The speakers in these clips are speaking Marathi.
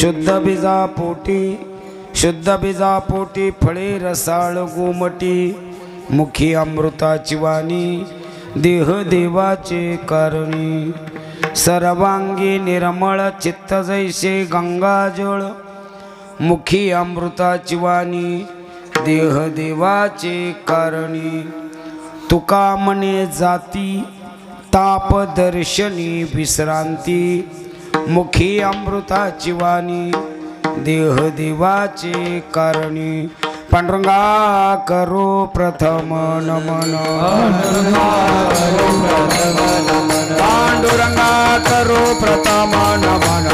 शुद्ध बीजा पोटी फळे रसाळ गोमटी मुखी अमृताची वाणी देह देवाचे कारणी सर्वांगी निर्मळ चित्त जैसे गंगाजळ मुखी अमृताची वाणी देह देवाचे कारणी तुका मने जाती ताप दर्शनी विश्रांती मुखी अमृताची वाणी देह देवाचे कारणी पांडुरंगा करो प्रथम नमन पांडुरंगा करो प्रथम नमन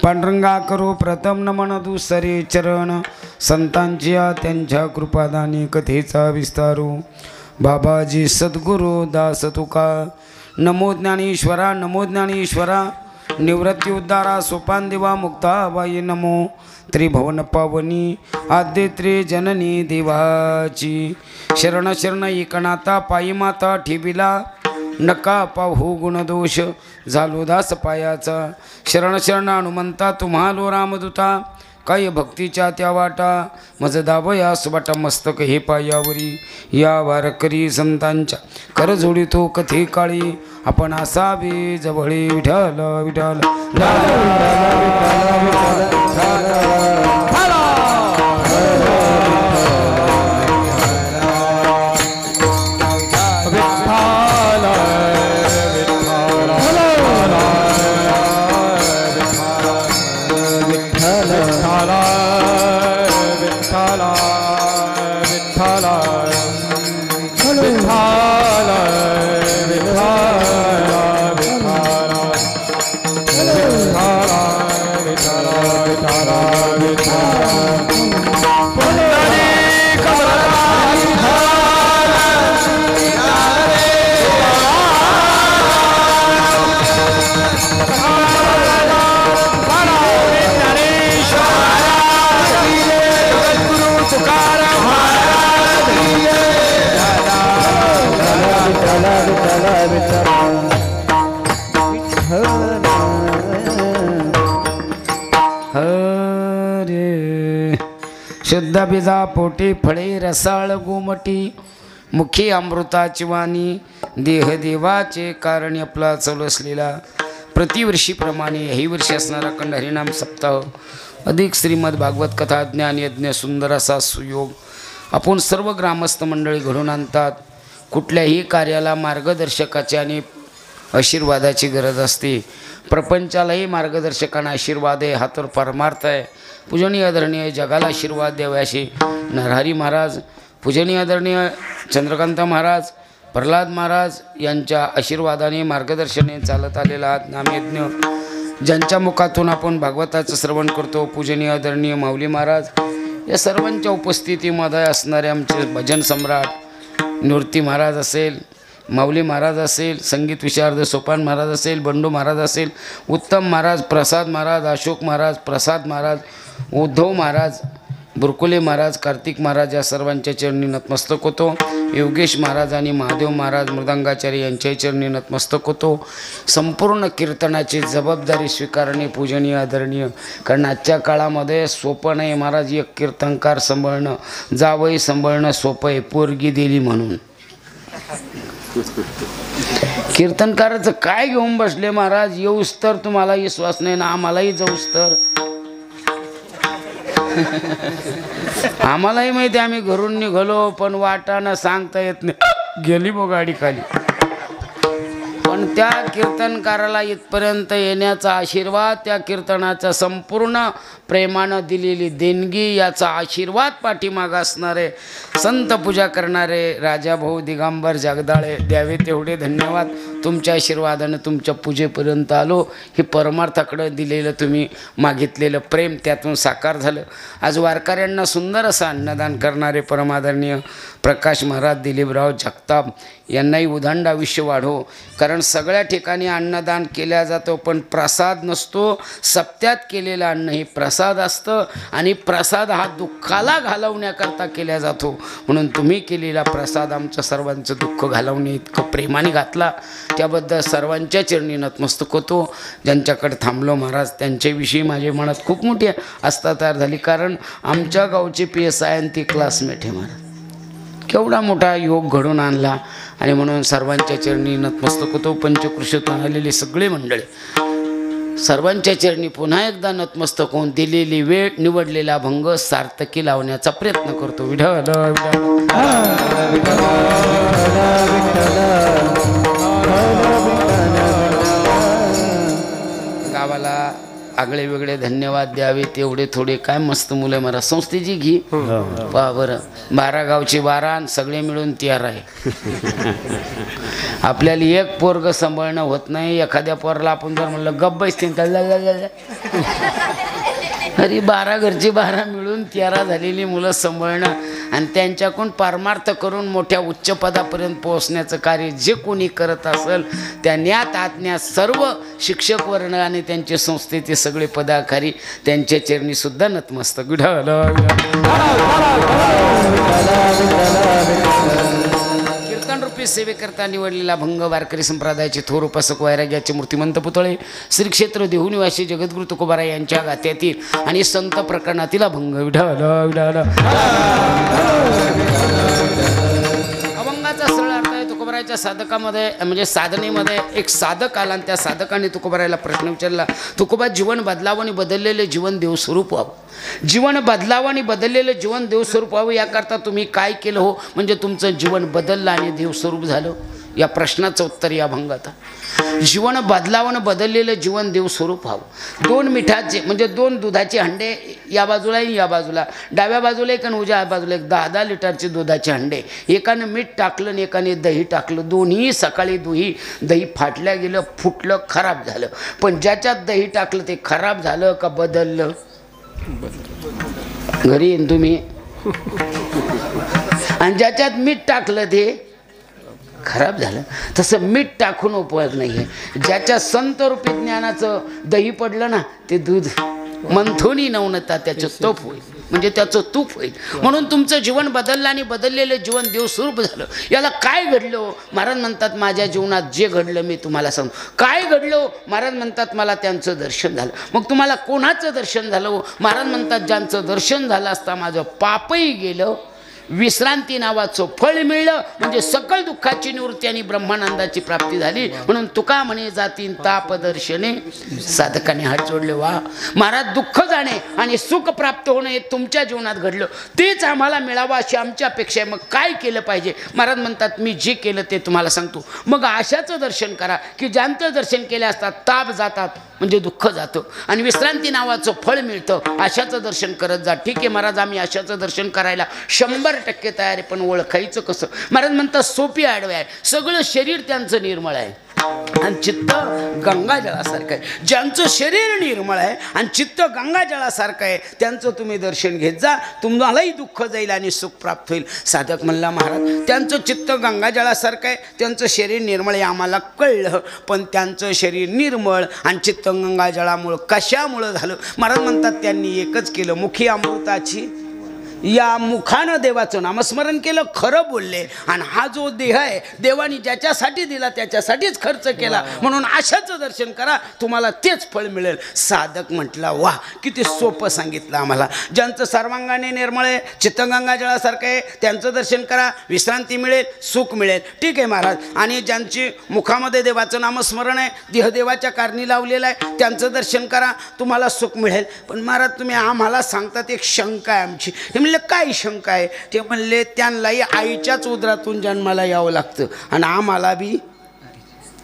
पांडुरंगा करो प्रथम नमन दुसरे चरण संतांच्या त्यांच्या कृपादानी कथेचा विस्तारू बाबाजी सद्गुरु दास तुका नमो ज्ञानेश्वरा निवृत्ती उद्धारा सोपान देवा मुक्ताबाई नमो त्रिभुवन पावनी आद्य त्रिजननी देवाची शरण शरण एकनाथा पायी माता ठेविला नका पाहू गुणदोष झालो दास पायाचा शरण शरण हनुमंता तुम्हालो रामदूता काय भक्तीच्या त्या वाटा मज दाबया सुबाटा मस्तक हे पायावरी या वारकरी संतांच्या कर जोडितो कथे काळी आपण असावे जवळे विठ्ठल विठ्ठल शुद्ध बीजा पोटी फळे रसाळ गोमटी मुखी अमृताची वाणी देह देवाचे कारण आपला चौलसलेला प्रतिवर्षीप्रमाणे ही वर्षी असणारा अखंड हरिनाम सप्ताह अधिक श्रीमद भागवत कथा ज्ञान यज्ञ सुंदर असा सुयोग आपण सर्व ग्रामस्थ मंडळी घडून आणतात. कुठल्याही कार्याला मार्गदर्शकाची आणि आशीर्वादाची गरज असते. प्रपंचालाही मार्गदर्शकांना आशीर्वाद आहे, हा तर परमार्थ आहे. पूजनीय आदरणीय जगाला आशीर्वाद द्याव्याशी नरहरी महाराज, पूजनीय आदरणीय चंद्रकांत महाराज, प्रल्हाद महाराज यांच्या आशीर्वादाने मार्गदर्शनाने चालत आलेला नामयज्ञ ज्यांच्या मुखातून आपण भागवताचं श्रवण करतो, पूजनीय आदरणीय माऊली महाराज या सर्वांच्या उपस्थितीमध्ये असणारे आमचे भजन सम्राट निवृत्ती महाराज असेल, माऊली महाराज असेल, संगीत विशारद सोपान महाराज असेल, बंडू महाराज असेल, उत्तम महाराज, प्रसाद महाराज, अशोक महाराज, प्रसाद महाराज, उद्धव महाराज, बुरकुले महाराज, कार्तिक महाराज या सर्वांच्या चरणी नतमस्तक होतो. योगेश महाराज आणि महादेव महाराज मृदंगाचार्य यांच्याही चरणी नतमस्तक होतो. संपूर्ण कीर्तनाची जबाबदारी स्वीकारणे पूजनीय आदरणीय, कारण आजच्या काळामध्ये सोपं नाही महाराज. एक कीर्तनकार सांभाळणं, जावई सांभाळणं सोपं आहे, पोरगी दिली म्हणून. कीर्तनकाराचं काय घेऊन बसले महाराज, येऊस तर तुम्हाला विश्वास नाही ना, आम्हालाही जाऊस तर. आम्हालाही माहिती आम्ही घरून निघालो, पण वाटानं सांगता येत नाही, गेली बो गाडी खाली. पण त्या कीर्तनकाराला इथपर्यंत येण्याचा आशीर्वाद, त्या कीर्तनाचा संपूर्ण प्रेमानं दिलेली देणगी, याचा आशीर्वाद पाठीमाग असणारे संत पूजा करणारे राजाभाऊ दिगंबर जगदाळे द्यावे तेवढे धन्यवाद. तुमच्या आशीर्वादानं तुमच्या पूजेपर्यंत आलो. हे परमार्थाकडे दिलेलं तुम्ही मागितलेलं प्रेम त्यातून साकार झालं. आज वारकऱ्यांना सुंदर असं अन्नदान करणारे परमादरणीय प्रकाश महाराज दिलीपराव जगताप यांनाही उदंड आयुष्य वाढो. कारण सगळ्या ठिकाणी अन्नदान केल्या जातं पण प्रसाद नसतो. सप्त्यात केलेलं अन्न हे प्रसाद असतं आणि प्रसाद हा दुःखाला घालवण्याकरता केला जातो. म्हणून तुम्ही केलेला प्रसाद आमचं सर्वांचं दुःख घालवणे इतकं प्रेमाने घातला. त्याबद्दल सर्वांच्या चरणी नतमस्तक होतो. ज्यांच्याकडे थांबलो महाराज त्यांच्याविषयी माझ्या मनात खूप मोठी आस्था तयार झाली. कारण आमच्या गावचे PSI आणि ती क्लासमेट आहे महाराज. केवढा मोठा योग घडून आणला. आणि म्हणून सर्वांच्या चरणी नतमस्तक होतो. पंचकृषीतून आलेले सगळे मंडळी सर्वांच्या चरणी पुन्हा एकदा नतमस्तक होऊन दिलेली वेळ निवडलेला भंग सार्थकी लावण्याचा प्रयत्न करतो. विठ्ठल गावाला आगळे वेगळे धन्यवाद द्यावे तेवढे थोडे काय मस्त मुलं आहे. मला संस्थेची घी पहा बरं. 12 गावची 12 आणि सगळे मिळून 13 आहे. आपल्याला एक पोरग सांभाळणं होत नाही. एखाद्या पोराला आपण जर म्हणलं गप्प बसतील तर अरे 12 घरची 12 मिळून 13 झालेली मुलं सांभाळणं आणि त्यांच्याकडून परमार्थ करून मोठ्या उच्च पदापर्यंत पोहोचण्याचं कार्य जे कोणी करत असेल त्या ज्ञात आज्ञात सर्व शिक्षक वर्ग आणि त्यांचे संस्थेचे सगळे पदाधिकारी त्यांच्या चरणीसुद्धा नतमस्तक. कीर्तनरूपी सेवेकरता निवडलेला भंग वारकरी संप्रदायाचे थोर उपासक वैराग्याचे मूर्तिमंत पुतळे श्री क्षेत्र देहू निवासी जगद्गुरु तुकोबाराय यांच्या गात्यातील आणि संत प्रकरणातील भंग. अभंगाचा सरळ अर्थ आहे तुकोबारायच्या साधकामध्ये म्हणजे साधनेमध्ये एक साधक आला आणि त्या साधकाने तुकोबारायला प्रश्न विचारला. तुकोबा जीवन बदलावं आणि बदललेले जीवन देवस्वरूप व्हावं. जीवन बदलावं आणि बदललेलं जीवन देवस्वरूप व्हावं याकरता तुम्ही काय केलं हो म्हणजे तुमचं जीवन बदललं आणि देवस्वरूप झालं. या प्रश्नाचं उत्तर या भंगात. जीवन बदलावं बदललेलं जीवन देवस्वरूप व्हावं. 2 मिठाचे म्हणजे 2 दुधाचे हंडे या बाजूला या बाजूला डाव्या बाजूला एक आणि उजव्या बाजूला एक 10-10 लिटरचे दुधाचे हंडे. एकानं मीठ टाकलं आणि एकाने दही टाकलं. दोन्ही सकाळी दही फाटल्या गेलं फुटलं खराब झालं. पण ज्याच्यात दही टाकलं ते खराब झालं का बदललं. घरी येईन तुम्ही. आणि ज्याच्यात मीठ टाकलं ते खराब झालं. तसं मीठ टाकून उपयोग नाही आहे. ज्याच्या संत रूपी ज्ञानाचं दही पडलं ना ते दूध मंथोनी नवनता त्याचं तूप होईल म्हणजे त्याचं तूप होईल. म्हणून तुमचं जीवन बदललं आणि बदललेलं जीवन देवस्वरूप झालं. याला काय घडलं महाराज म्हणतात माझ्या जीवनात जे घडलं मी तुम्हाला सांगतो. काय घडलं महाराज म्हणतात मला त्यांचं दर्शन झालं. मग तुम्हाला कोणाचं दर्शन झालं महाराज म्हणतात ज्यांचं दर्शन झालं असता माझं पापही गेलं विश्रांती नावाचं फळ मिळलं म्हणजे सकल दुःखाची निवृत्ती आणि ब्रह्मानंदाची प्राप्ती झाली. म्हणून तुका म्हणे जातीन ताप दर्शने साधकाने हात जोडले. वा महाराज दुःख जाणे आणि सुख प्राप्त होणं हे तुमच्या जीवनात घडलं तेच आम्हाला मिळावं अशी आमची अपेक्षा आहे. मग काय केलं पाहिजे महाराज म्हणतात मी जे केलं ते तुम्हाला सांगतो. मग आशाचं दर्शन करा की ज्यांचं दर्शन केले असतात ताप जातात म्हणजे दुःख जातं आणि विश्रांती नावाचं फळ मिळतं. आशाचं दर्शन करत जा. ठीक आहे महाराज आम्ही आशाचं दर्शन करायला 100% तयार आहे. पण ओळखायचं कसं महाराज म्हणतात सोपी आडवे आहे. सगळं शरीर त्यांचं निर्मळ आहे आणि चित्त गंगाजळासारखं आहे. ज्यांचं शरीर निर्मळ आहे आणि चित्त गंगाजळासारखं आहे त्यांचं तुम्ही दर्शन घेत जा. तुम्हालाही दुःख जाईल आणि सुख प्राप्त होईल. साधक म्हणला महाराज त्यांचं चित्त गंगाजळासारखं आहे त्यांचं शरीर निर्मळ आहे आम्हाला कळलं. पण त्यांचं शरीर निर्मळ आणि चित्त गंगाजळामुळं कशामुळं झालं महाराज म्हणतात त्यांनी एकच केलं. मुखी अमृताची या मुखानं देवाचं नामस्मरण केलं खरं बोलले. आणि हा जो देह आहे देवानी ज्याच्यासाठी दिला त्याच्यासाठीच खर्च केला. म्हणून आशाचं दर्शन करा तुम्हाला तेच फळ मिळेल. साधक म्हटला वा किती सोपं सांगितलं आम्हाला. ज्यांचं सर्वांगाने निर्मळ आहे चित्तगंगाजळासारखं आहे त्यांचं दर्शन करा विश्रांती मिळेल सुख मिळेल. ठीक आहे महाराज. आणि ज्यांची मुखामध्ये देवाचं नामस्मरण आहे देह देवाच्या कारणी लावलेलं आहे त्यांचं दर्शन करा तुम्हाला सुख मिळेल. पण महाराज तुम्ही आम्हाला सांगतात एक शंका आहे आमची. काय शंका आहे ते म्हणले त्यांनाही आईच्याच उदरातून जन्माला यावं लागतं आणि आम्हाला बी.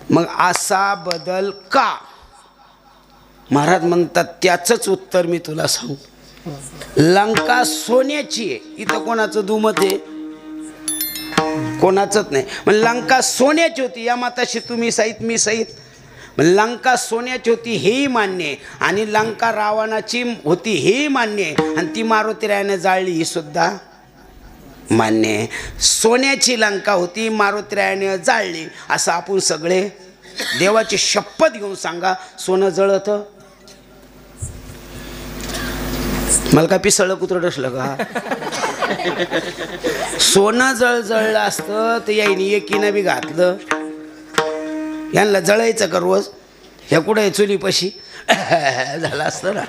मग असा बदल का महाराज म्हणतात त्याचंच उत्तर मी तुला सांगतो. लंका सोन्याची आहे इथं कोणाचं दुमत आहे कोणाचंच नाही. मग लंका सोन्याची होती, या माताशी तुम्ही सहित मी सहित. मग लंका सोन्याची होती हेही मान्य आहे, आणि लंका रावणाची होती हेही मान्य आहे, आणि ती मारुतीरायाने जाळली ही सुद्धा मान्य आहे. सोन्याची लंका होती, मारुतीरायाने जाळली, असं आपण सगळे देवाची शपथ घेऊन सांगा. सोनं जळत? मला काय पिसळ कुत्रं डसलं का? सोनं जळलं असतं तर याईने एकीनं बी घातलं. यांना जळायचं का रोज? ह्या कुठे चुलीपाशी झालं असतं ना.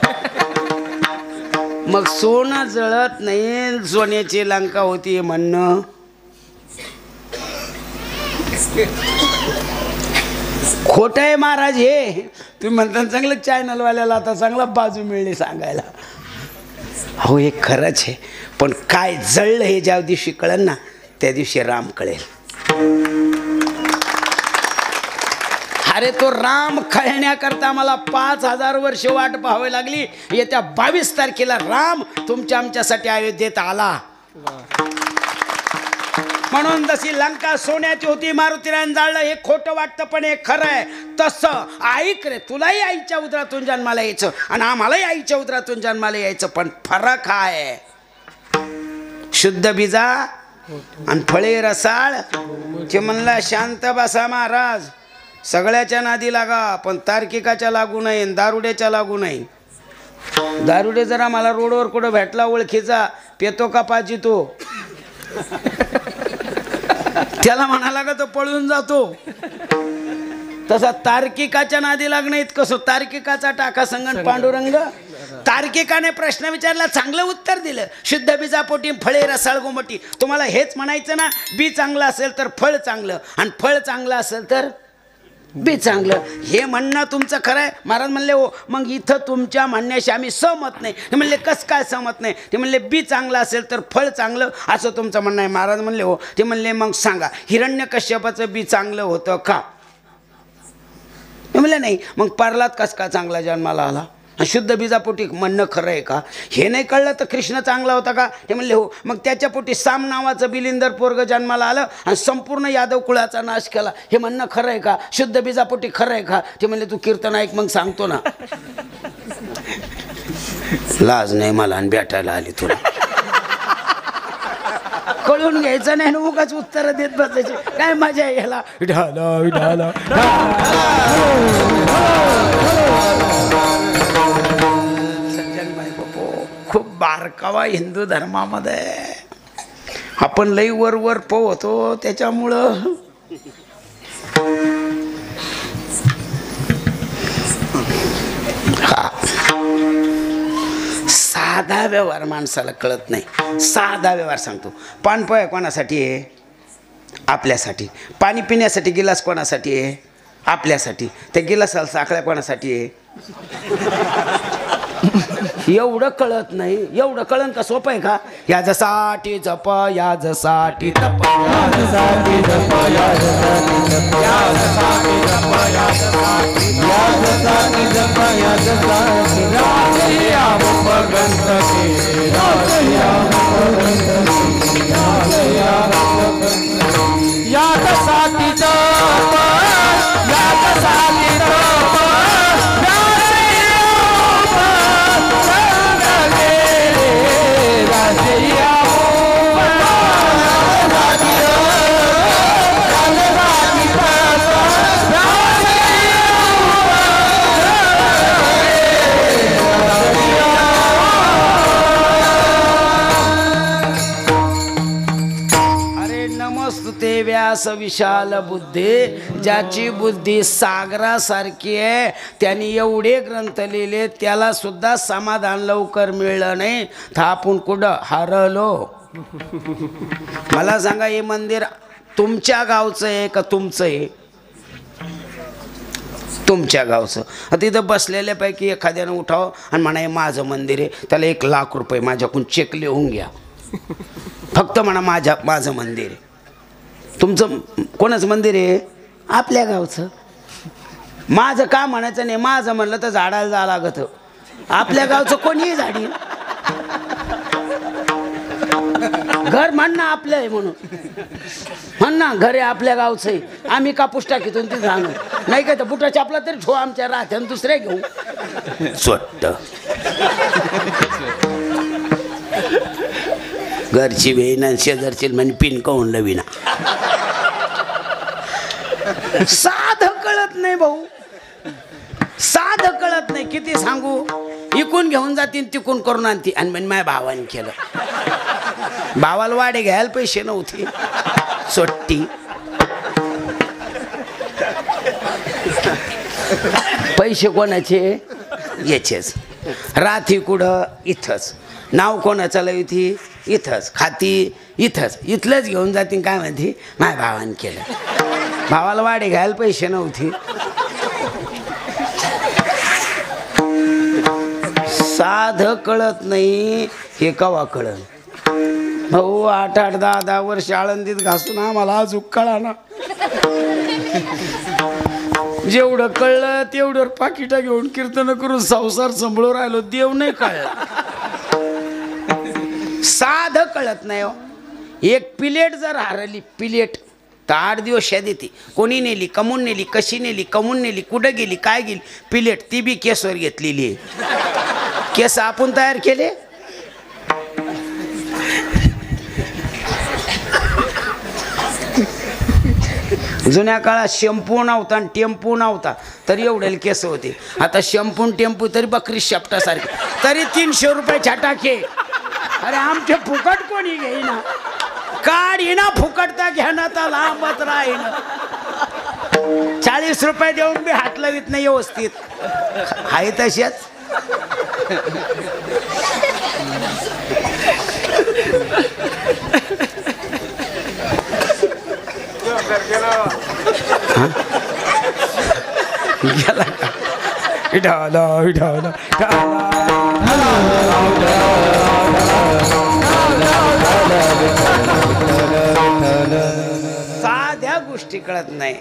मग सोनं जळत नाही, सोन्याची लंका होती म्हणणं खोट आहे महाराज. हे तुम्ही म्हणता चांगलं चॅनलवाल्याला आता चांगला बाजू मिळली सांगायला. हो हे खरंच आहे, पण काय जळलं हे ज्या दिवशी कळेल ना त्या दिवशी राम कळेल. अरे तो राम कळण्याकरता मला 5000 वर्ष वाट पाहावी लागली. येत्या 22 तारखेला राम तुमच्या आमच्यासाठी अयोध्येत आला. म्हणून जशी लंका सोन्याची होती, मारुतीरायन जाळलं, हे खोटं वाटतं पण हे खरं आहे. तसं ऐक रे, तुलाही आईच्या उदरातून जन्माला यायचं आणि आम्हालाही आईच्या उदरातून जन्माला यायचं, पण फरक आहे. शुद्ध बीजा आणि फळे रसाळ. जे म्हणला शांत बसा महाराज, सगळ्याच्या नादी लागा पण तार्किकाच्या लागू नये, दारुड्याच्या लागू नये. दारुडे जरा मला रोडवर कुठं भेटला ओळखीचा, पेतो का पाजी तो, त्याला म्हणाला का तो पळून जातो. तसा तार्किकाच्या नादी लागणं इतकं. तार्किकाचा टाका संगण पांडुरंग. तार्किकाने प्रश्न विचारला, चांगलं उत्तर दिलं. शुद्ध बीजापोटी फळे रसाळ गोमटी. तुम्हाला हेच म्हणायचं ना, बी चांगलं असेल तर फळ चांगलं, आणि फळ चांगलं असेल तर बी चांगलं. हे म्हणणं तुमचं खरं आहे. महाराज म्हणले हो मग इथं तुमच्या म्हणण्याशी आम्ही सहमत नाही. ते म्हणले कसं काय सहमत नाही? ते म्हणले बी चांगलं असेल तर फळ चांगलं असं तुमचं म्हणणं आहे. महाराज म्हणले हो. ते म्हणले मग सांगा हिरण्यकश्यपाचं बी चांगलं होतं का? ते म्हणले नाही. मग प्रल्हाद कसं काय चांगला जन्माला आला? शुद्ध बीजापोटी म्हणणं खरं आहे का? हे नाही कळलं तर कृष्ण चांगला होता का? ते म्हणले हो. मग त्याच्या पोटी साम नावाचं बिलिंदर पोरग जन्माला आलं आणि संपूर्ण यादव कुळाचा नाश केला. हे म्हणणं खरं आहे का? शुद्ध बीजापोटी खरं आहे का? ते म्हणले तू कीर्तन ऐक मग सांगतो ना. लाज नाही मला आणि भेटायला आली तुला. कळून घ्यायचं नाही ना, उगाच उत्तर देत बसायचे. काय मजा आहे याला. विठाला विठाला. खूप बारकावा हिंदू धर्मामध्ये आपण लई वर पोहतो त्याच्यामुळं. साधा व्यवहार माणसाला कळत नाही. साधा व्यवहार सांगतो. पानपोळ्या कोणासाठी आहे? आपल्यासाठी. पाणी पिण्यासाठी गिलास कोणासाठी आहे? आपल्यासाठी. त्या गिलासाला साखळ्या कोणासाठी आहे? एवढं कळत नाही. एवढं कळन का? सोपं आहे का? याजसाठी जप याजसाठी तप याजसाठी जप याजसाठी तप याजसाठी जप याजसाठी याजसाठी जप याजसाठी राजया भगवंत के राजया भगवंत के राजया भगवंत याजसाठी जप याजसाठी तप ते व्यास विशाल बुद्धी. ज्याची बुद्धी सागरासारखी आहे त्यांनी एवढे ग्रंथ लिहिले, त्याला सुद्धा समाधान लवकर मिळलं नाही तर आपण कुठं हरलो. मला सांगा हे मंदिर तुमच्या गावचं आहे का तुमचं आहे? तुमच्या गावचं. तिथं बसलेल्यापैकी एखाद्यानं उठाव आणि म्हणा हे माझं मंदिर आहे, त्याला 1,00,000 रुपये माझ्याकडून चेक लिहून घ्या. फक्त म्हणा माझं मंदिर आहे. तुमचं कोणाचं मंदिर आहे? आपल्या गावचं. माझं का म्हणायचं नाही. माझं म्हणलं तर झाडाला जावं लागतं. आपल्या गावचं कोणीही झाडी. घर म्हण ना आपलं आहे म्हणून म्हण ना, घर आहे आपल्या गावचं आहे, आम्ही कापूस टाकीतून तिथं आणू, नाही का तर बुटा चापला तरी ठो आमच्या राहत्या दुसऱ्या घेऊ स्वट्ट घरची वेईना शेजारची म्हणजे पिन काऊन लवीना. साध कळत नाही भाऊ, साध कळत नाही. किती सांगू, इकून घेऊन जातील तिकून करून आणती आणि म्हणजे माझ्या भावाने केलं. भावाला वाडे घ्यायला पैसे नव्हते, सोट्टी पैसे कोणाचे याचेच. राहती कुठं इथंच, नाव कोणाचं लवती इथंच, खाती इथंच, इथलंच घेऊन जातील काय म्हणते माझ्या भावाने केलं. भावाला वाडे घ्यायला पैसे नव्हते. साध कळत नाही हे कवा कळत भाऊ. 8-8, 10-10 वर्ष आळंदीत घासून आम्हाला अजून कळा ना. जेवढं कळलं तेवढं पाकिटा घेऊन कीर्तन करून संसार सांभाळून राहिलो, देव नाही कळला. साध कळत नाही हो. एक प्लेट जर हरली, प्लेट तर 8 दिवस देते. कोणी नेली, कमून नेली, कशी नेली, कमून नेली, कुठं गेली, काय गेली प्लेट, ती बी केसवर घेतलेली आहे. केस आपण तयार केले. जुन्या काळात शॅम्पू नव्हता आणि टेम्पू नव्हता तरी एवढे केस होते. आता शॅम्पू टेम्पू तरी बकरी शेपटासारखे, तरी 300 रुपये छटाके. अरे आमचे फुकट कोणी घेईना, काढीना फुकटता घ्याना तर लांबत राहीन. 40 रुपये देऊन बी हात लावित नाही व्यवस्थित आहे तशाच. गेला विठाला विठाला साध्या गोष्टी कळत नाही.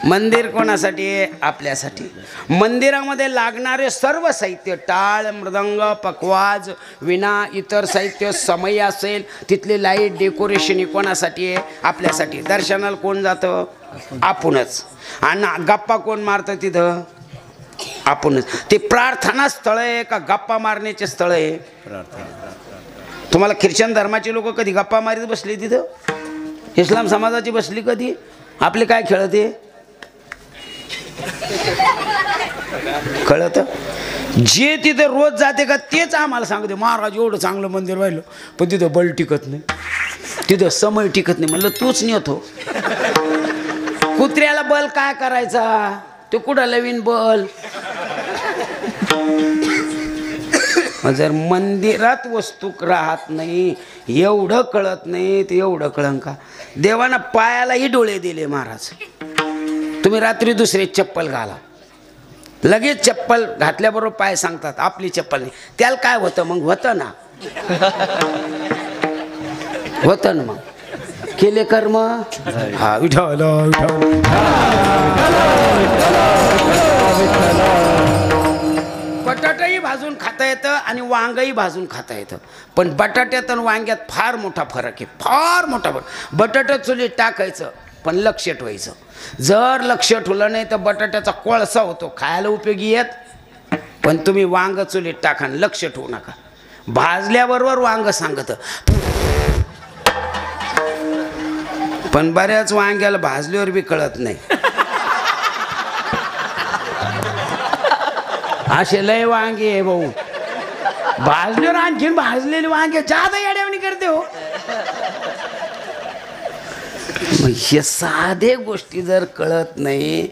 मंदिर कोणासाठी आहे? आपल्यासाठी. मंदिरामध्ये लागणारे सर्व साहित्य, टाळ, मृदंग, पखवाज, विणा, इतर साहित्य, समय असेल, तिथली लाईट, डेकोरेशन कोणासाठी आहे? आपल्यासाठी. दर्शनाला कोण जातं? आपणच. आणि गप्पा कोण मारतं तिथं? आपणच. ते प्रार्थना स्थळ आहे का गप्पा मारण्याचे स्थळ आहे? तुम्हाला ख्रिश्चन धर्माची लोक कधी गप्पा मारीत बसली तिथं? इस्लाम समाजाची बसली कधी? आपले काय खेळते कळत? जे तिथे रोज जाते का तेच आम्हाला सांगते, महाराज एवढं चांगलं मंदिर व्हायलं पण तिथं बल टिकत नाही, तिथं समय टिकत नाही. म्हणलं तूच नेतो. कुत्र्याला बल काय करायचा? तो कुठं लवीन बल? जर मंदिरात वस्तू राहत नाही, एवढं कळत नाही ते एवढं कळन का? देवानं पायालाही डोळे दिले महाराज. तुम्ही रात्री दुसरे चप्पल घाला, लगेच चप्पल घातल्याबरोबर पाय सांगतात आपली चप्पल नाही. त्याला काय होतं मग? होतं ना, होतं ना. मग केले कर्म. हा विठ्ठल बटाटाही भाजून खाता येतं आणि वांगही भाजून खाता येतं, पण बटाट्यात आणि वांग्यात फार मोठा फरक आहे, फार मोठा फरक. बटाटा चुलीत टाकायचं पण लक्ष ठेवायचं. जर लक्ष ठेवलं नाही तर बटाट्याचा कोळसा होतो, खायला उपयोगी येत. पण तुम्ही वांग चुलीत टाका, लक्ष ठेवू नका. भाजल्याबरोबर वांग सांगत, पण बऱ्याच वांग्याला भाजल्यावर बी कळत नाही. असे लय वांगे आहे भाऊ, भाजल्यावर आणखीन भाजलेले वांगे जादा येड्यावणी करते हो. मग हे साधे गोष्टी जर कळत नाही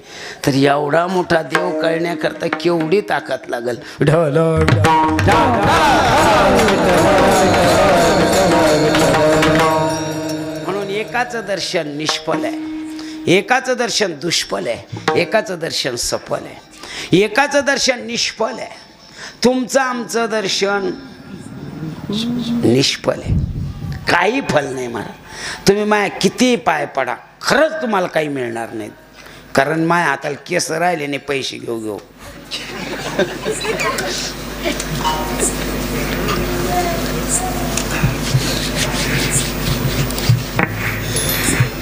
तर एवढा मोठा देव कळण्याकरता केवढी ताकद लागल. म्हणून एकाचं दर्शन निष्फल आहे, एकाचं दर्शन दुष्फल आहे, एकाचं दर्शन सफल आहे. एकाचं दर्शन निष्फल आहे, तुमचं आमचं दर्शन निष्फल आहे. काही फल नाही मला. तुम्ही माया किती पाय पडा, खरंच तुम्हाला काही मिळणार नाही. कारण माया हाताला केस राहिले नाही पैसे घेऊ घेऊ.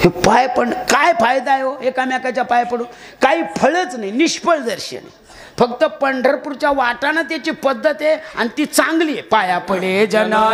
हे पाय पड काय फायदा आहे हो एकामेकाच्या पाय पडून? काही फळच नाही, निष्फळ दर्शन. फक्त पंढरपूरच्या वाटानं त्याची पद्धत आहे आणि ती चांगली आहे. पाया पडे जना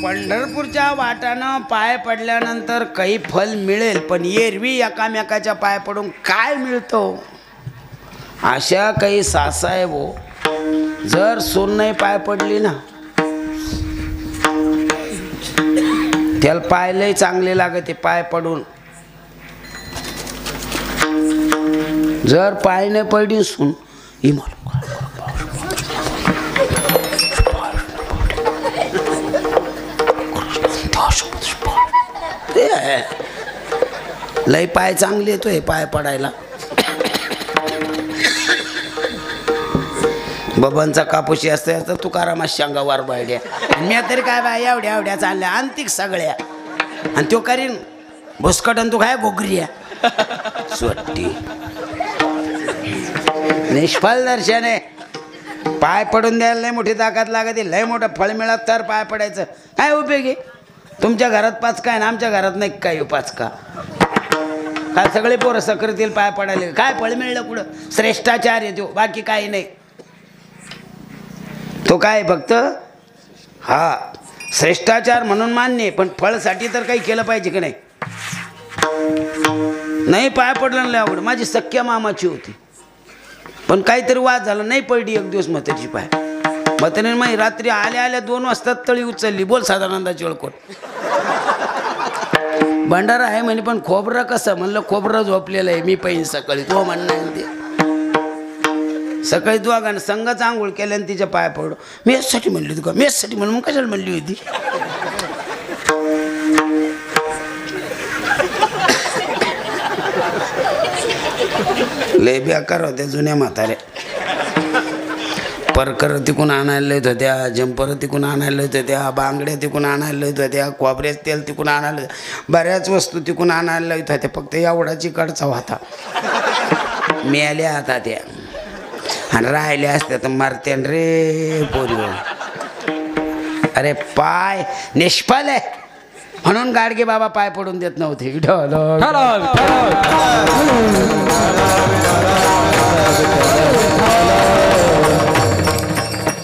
पंढरपूरच्या वाटानं पाय पडल्यानंतर काही फल मिळेल, पण एरवी एकामेकाच्या पाय पडून काय मिळतो? अशा काही सासाहेब हो, जर सून नाही पाय पडली ना त्याला पायलंही चांगले लागते पाय पडून. जर पाय नाही पडली सून इमाल लय पाय चांगले येतोय पाय पडायला. बबांचा कापूशी असते तर तुकारामा शांगा वार बायड्या. मी तरी काय बाय एवढ्या एवढ्या चालल्या अंतिक सगळ्या. आणि तो करीन भुसकटन तू काय गोगरिया सुट्टी. निष्फळ दर्शन आहे. पाय पडून द्यायला लय मोठी ताकद लागते. लय मोठं फळ मिळत तर पाय पडायचं काय उपयोगी? तुमच्या घरात पाच काय ना आमच्या घरात नाही काय पाच का? काय सगळे पोरं सकरतील पाय पडायला काय फळ मिळलं कुठं? श्रेष्ठाचार येतो बाकी काही नाही. तो काय फक्त हा श्रेष्ठाचार म्हणून मान्य, पण फळसाठी तर काही केलं पाहिजे की नाही? नाही पाय पडलं लय आवड. माझी सख्या मामाची होती, पण काहीतरी वाद झाला नाही पडली एक दिवस म्हातारीची पाय. म्हातारीने माही रात्री आल्या आल्या 2 वाजता तळी उचलली. बोल साधारणंदाची ओळखोट. भंडारा आहे म्हणे, पण खोबरं कसं? म्हणलं खोबरं झोपलेलं आहे मी पाहिजे सकाळी. तो म्हणणं आहे ते सकाळी दोघांना संघच आंघोळ केल्याने तिच्या पाय पडलो. मेससाठी म्हणली होती का? मेससाठी म्हणून मग कशाला म्हणली होती? लय बेकार होत्या जुन्या म्हाताऱ्या. परकर तिकून आणायला येत होत्या, जंपर तिकून आणायला येत होत्या, बांगड्या तिकून आणायला येत होत्या, खोबऱ्याचं तेल तिकून आणायला, बऱ्याच वस्तू तिकून आणायला येत होत्या. फक्त एवढाची कडचा होता. मेल्या आता त्या आणि राहिल्या असत्या तर मारत्यान रे पोरीवर. अरे पाय निष्फळ आहे म्हणून गाडगे बाबा पाय पडून देत नव्हते.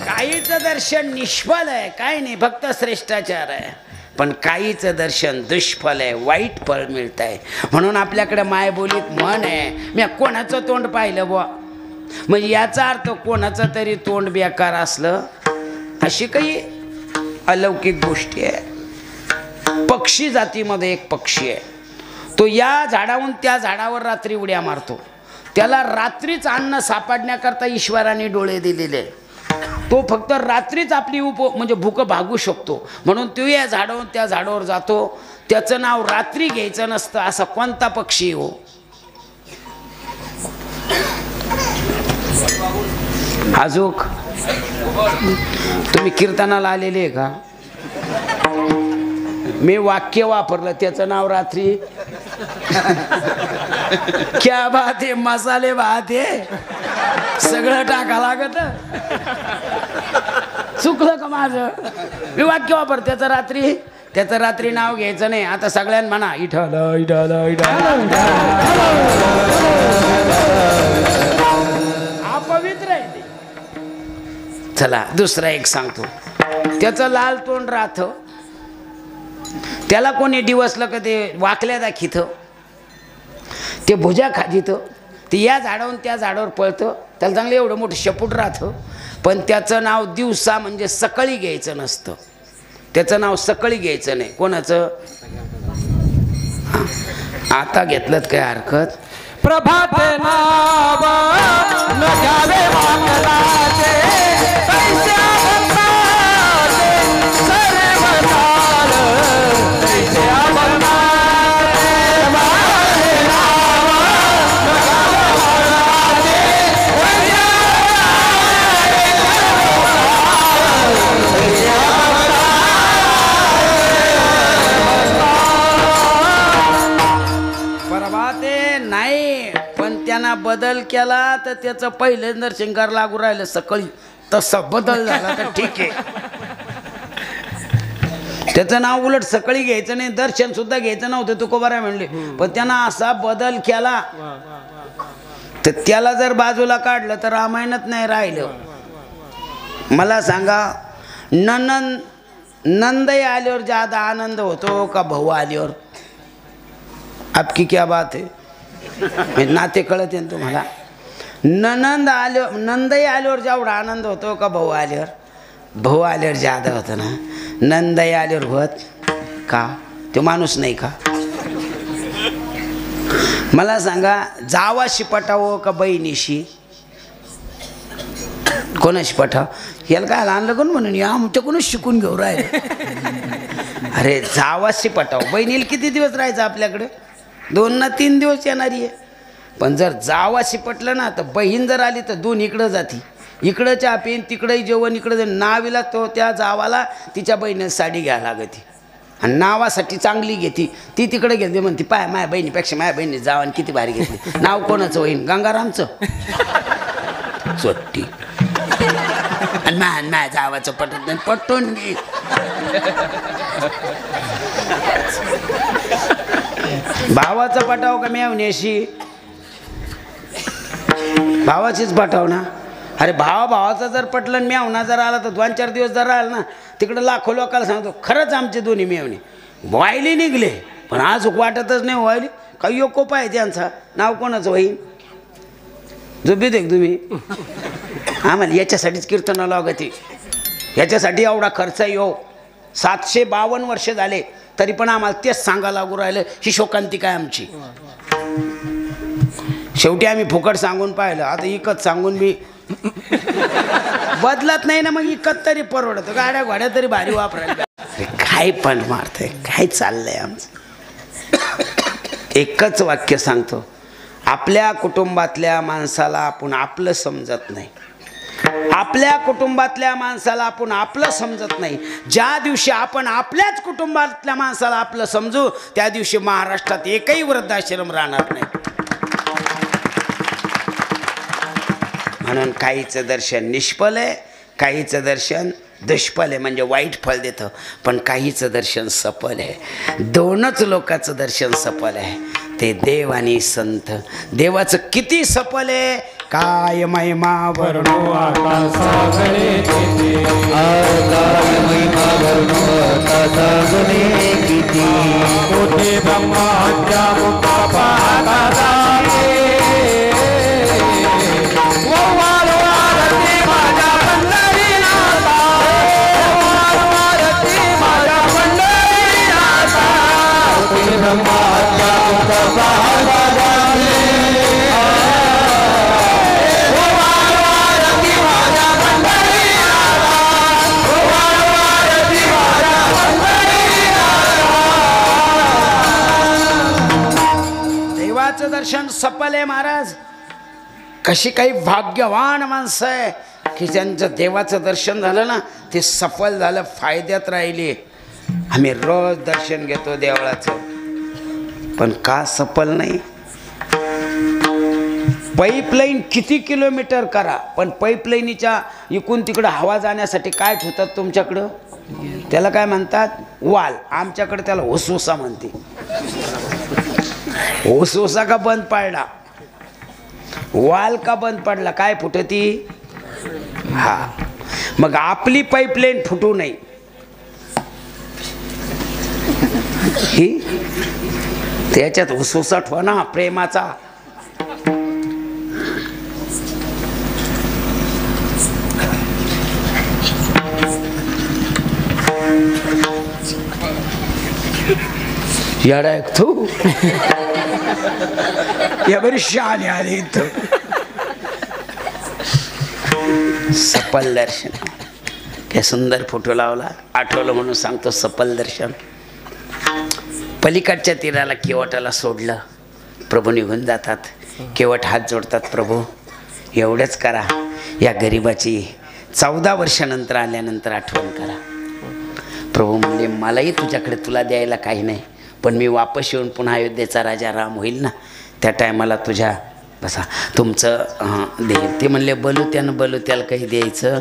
काहीचं दर्शन निष्फळ आहे काय नाही, फक्त श्रेष्ठाचार आहे. पण काहीचं दर्शन दुष्फल आहे, वाईट फळ मिळत आहे. म्हणून आपल्याकडे मायबोलीत म्हण आहे, मी कोणाचं तोंड पाहिलं बुवा, म्हणजे याचा अर्थ कोणाचं तरी तोंड बेकार असलं. अशी काही अलौकिक गोष्टी आहे. पक्षी जातीमध्ये एक पक्षी आहे, तो या झाडाहून त्या झाडावर रात्री उड्या मारतो. त्याला रात्रीच अन्न सापडण्याकरता ईश्वराने डोळे दिलेले. तो फक्त रात्रीच आपली म्हणजे भूक भागू शकतो. म्हणून तो या झाडावरून त्या झाडावर जातो. त्याचं नाव रात्री घ्यायचं नसतं. असा कोणता पक्षी हो? आजोक तुम्ही कीर्तनाला आलेले आहे का? मी वाक्य वापरलं त्याचं नाव रात्री. क्या बात आहे, मसाले भात आहे. सगळं टाका लागत. चुकलं का माझं? मी वाक्य वापर त्याचं रात्री नाव घ्यायचं नाही. आता सगळ्यांना म्हणा इठल इठल इठल. अपवित्र आहे ते. चला दुसरा एक सांगतो. त्याचं लाल तोंड राहत, त्याला कोणी डिवसलं का ते वाकल्या दाखित, ते भुजा खाजित, ते या झाडावरून त्या झाडावर पळतं. त्याला चांगलं एवढं मोठं शेपूट राहतं, पण त्याचं नाव दिवसा म्हणजे सकाळी घ्यायचं नसतं. त्याचं नाव सकाळी घ्यायचं नाही. कोणाचं? आता घेतलं काय हरकत. प्रभात नाव न घ्यावे वाकलाचे, तैसे अवतारे सर्व काळ, तैसे अवतारे माझे नाव न घ्यावे वाकलाचे, तैसे प्रभाते नाही, पण त्यांना बदल केला तर त्याचं पहिले नरसिंगार लागू राहिलं सकाळी, तसं बदल झाला तर ठीक आहे. त्याचं नाव उलट सकाळी घ्यायचं नाही, दर्शन सुद्धा घ्यायचं नव्हतं तुकोबाराय म्हणले. पण त्यांना असा बदल केला तर त्याला जर बाजूला काढलं तर रामायणात नाही राहिलं. मला सांगा, नंदई आल्यावर ज्यादा आनंद होतो का भाऊ आल्यावर? आपकी क्या बात आहे? नाते कळत आहे तुम्हाला? नंदई आल्यावर जेवढा आनंद होतो का भाऊ आल्यावर? भाऊ आल्यावर ज्यादा होतं ना. नंदई आल्यावर होत का? तो माणूस नाही का? मला सांगा, जावाशी पटावं का बहिणीशी? कोणाशी पटाव? याला काय आणलं कोण म्हणून आमच्याकडूनच शिकून घेऊ राहिले. अरे जावाशी पटाव. बहिणीला किती दिवस राहायचं आपल्याकडे? 2 ना 3 दिवस येणारी आहे. पण जर जावाशी पटलं ना तर बहीण जर आली तर 2 इकडं जाती. इकडं चहा पेन, तिकडंही जेवण, इकडं नावीला तो त्या जावाला तिच्या बहिणीला साडी घ्यायला लागते आणि नावासाठी चांगली घेते. ती तिकडे घेते म्हणते, पाय माझ्या बहिणीपेक्षा माझ्या बहिणी जावान किती भारी घेतली. नाव कोणाचं होईन? गंगारामचं चोट्टी. आणि माझ्या जावाचं पटत नाही. पटून घे. भावाचं पटाव का मेवण्याशी? भावाचीच पटाव ना. अरे भावाचा जर पटलं आणि मेवना जर आला तर 2-4 दिवस जर राहिला ना, तिकडं लाखो लोकांना सांगतो खरंच आमचे दोन्ही मेवणे वायली निघले. पण आज वाटतच नाही वायली. काही योकोप आहे त्यांचा. नाव कोणाचं होईल? झोपी दे तुम्ही. आम्हाला याच्यासाठीच कीर्तन लागते. याच्यासाठी एवढा खर्च येऊ. 752 वर्ष झाले तरी पण आम्हाला तेच सांगायला लागू राहिलं. ही शोकांतिका आहे आमची. शेवटी आम्ही फुकट सांगून पाहिलं. आता इकत सांगून बी बदलत नाही ना. मग इकत तरी परवडत. गाड्या घोड्या तरी भारी वापरायला. काय पण मारतंय, काय चाललंय आमचं? एकच वाक्य सांगतो. आपल्या कुटुंबातल्या माणसाला आपण आपलं समजत नाही. आपल्या कुटुंबातल्या माणसाला आपण आपलं समजत नाही. ज्या दिवशी आपण आपल्याच कुटुंबातल्या माणसाला आपलं समजू त्या दिवशी महाराष्ट्रात एकही वृद्धाश्रम राहणार नाही. म्हणून काहीचं दर्शन निष्फल आहे, काहीचं दर्शन दुष्फल आहे, म्हणजे वाईट फळ देतं. पण काहीचं दर्शन सफल आहे. 2च लोकांचं दर्शन सफल आहे, ते देव आणि संत. देवाचं किती सफल आहे, काय महिमा वर्णो आता सागरे किती, काय महिमा वर्णो आता सागरे किती, कोटी ब्रह्माच्या मुखा पाहता जाते. वारवारती माझ्या पंढरीनाथा, वारवारती माझ्या पंढरीनाथा, कोटी ब्रह्माच्या मुखा पाहता जाते. देवाचं दर्शन सफल आहे महाराज. कशी काही भाग्यवान माणसं आहे की ज्यांचं देवाचं दर्शन झालं ना ते सफल झालं, फायद्यात राहिली. आम्ही रोज दर्शन घेतो देवळाचं, पण का सफल नाही? पाईपलाईन किती किलोमीटर करा, पण पाईपलाईनीच्या इकडून तिकडं हवा जाण्यासाठी काय ठेवतात तुमच्याकडं? त्याला काय म्हणतात? वाल. आमच्याकडे त्याला ओसोसा म्हणते. ओसोसा का बंद पडला, वाल का बंद पडला, काय फुटती? हा, मग आपली पाईपलाईन फुटू नये ही त्याच्यात ओसोसा ठेवा ना प्रेमाचा. याडा तू या बरी शहाणे आले इथं. सफल दर्शन, काय सुंदर फोटो लावला, आठवलं म्हणून सांगतो. सफल दर्शन. पलीकडच्या तीराला केवटाला सोडलं, प्रभू निघून जातात. केवट हात जोडतात, प्रभू एवढंच करा, या गरिबाची 14 वर्षानंतर आल्यानंतर आठवण करा. प्रभू म्हणले, मलाही तुझ्याकडे तुला द्यायला काही नाही, पण मी वापस येऊन पुन्हा अयोध्येचा राजा राम होईल ना, त्या टायमाला तुझ्या बसा तुमचं देईल. ते म्हणले, बलू त्याला काही द्यायचं?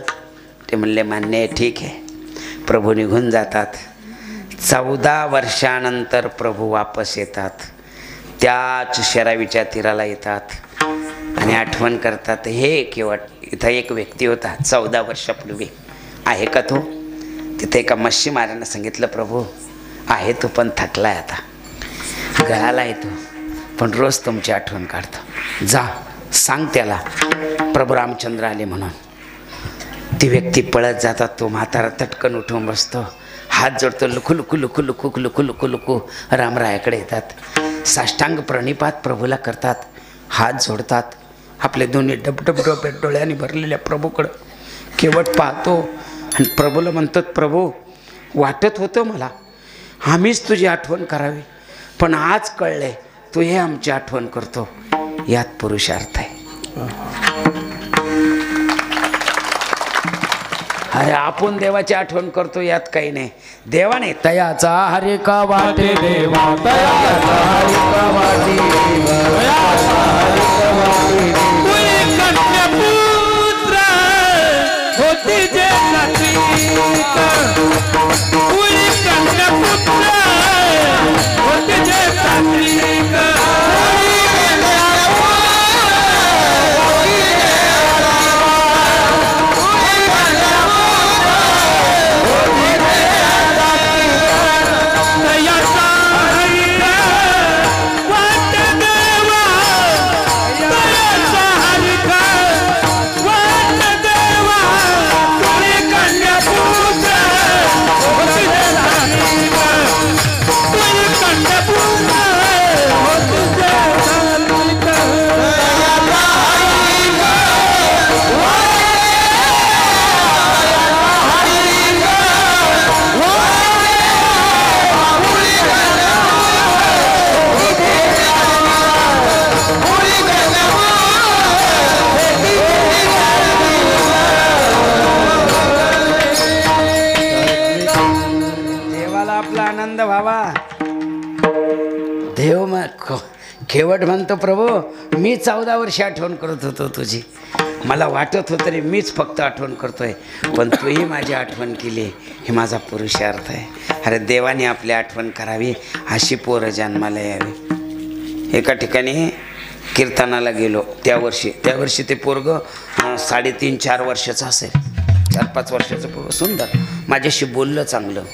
ते म्हणले, मान्य आहे, ठीक आहे. प्रभू निघून जातात. 14 वर्षानंतर प्रभू वापस येतात, त्याच शरावीच्या तीराला येतात आणि आठवण करतात. हे केवट, इथं एक व्यक्ती होता 14 वर्षापूर्वी, आहे का तो? तिथे एका मच्छीमारानं सांगितलं, प्रभू आहे तो, पण थकलाय आता, गळाला येतो, पण रोज तुमची आठवण काढतो. जा सांग त्याला प्रभू रामचंद्र आले म्हणून. ती व्यक्ती पळत जातात. तो म्हातारा तटकन उठून बसतो, हात जोडतो, लुकू लुकू लुकू लुकू लुकू लुकू लुकू रामरायाकडे येतात. साष्टांग प्रणिपात प्रभूला करतात, हात जोडतात. आपले दोन्ही डबडब डोळ्यांनी भरलेल्या प्रभूकडं केवट पाहतो आणि प्रभूला म्हणतात, प्रभू वाटत होतं मला आम्हीच तुझी आठवण करावी, पण आज कळले तू हे आमची आठवण करतो. यात पुरुषार्थ आहे. अरे आपण देवाची आठवण करतो यात काही नाही. देवाने तयाचा हरे का वाटे देवा, तयाचा हरे का वाटे होती जे होती जे देव केवट म्हणतो, प्रभू मी 14 वर्ष आठवण करत होतो तुझी, मला वाटत होतं रे मीच फक्त आठवण करतोय, पण तूही माझी आठवण केली, हे माझा पुरुषार्थ आहे. अरे देवाने आपली आठवण करावी, अशी पोरं जन्माला यावी. एका ठिकाणी कीर्तनाला गेलो, त्या वर्षी ते पोरगं 3.5-4 वर्षाचं असेल, 4-5 वर्षाचं पोरगं, सुंदर, माझ्याशी बोललं चांगलं.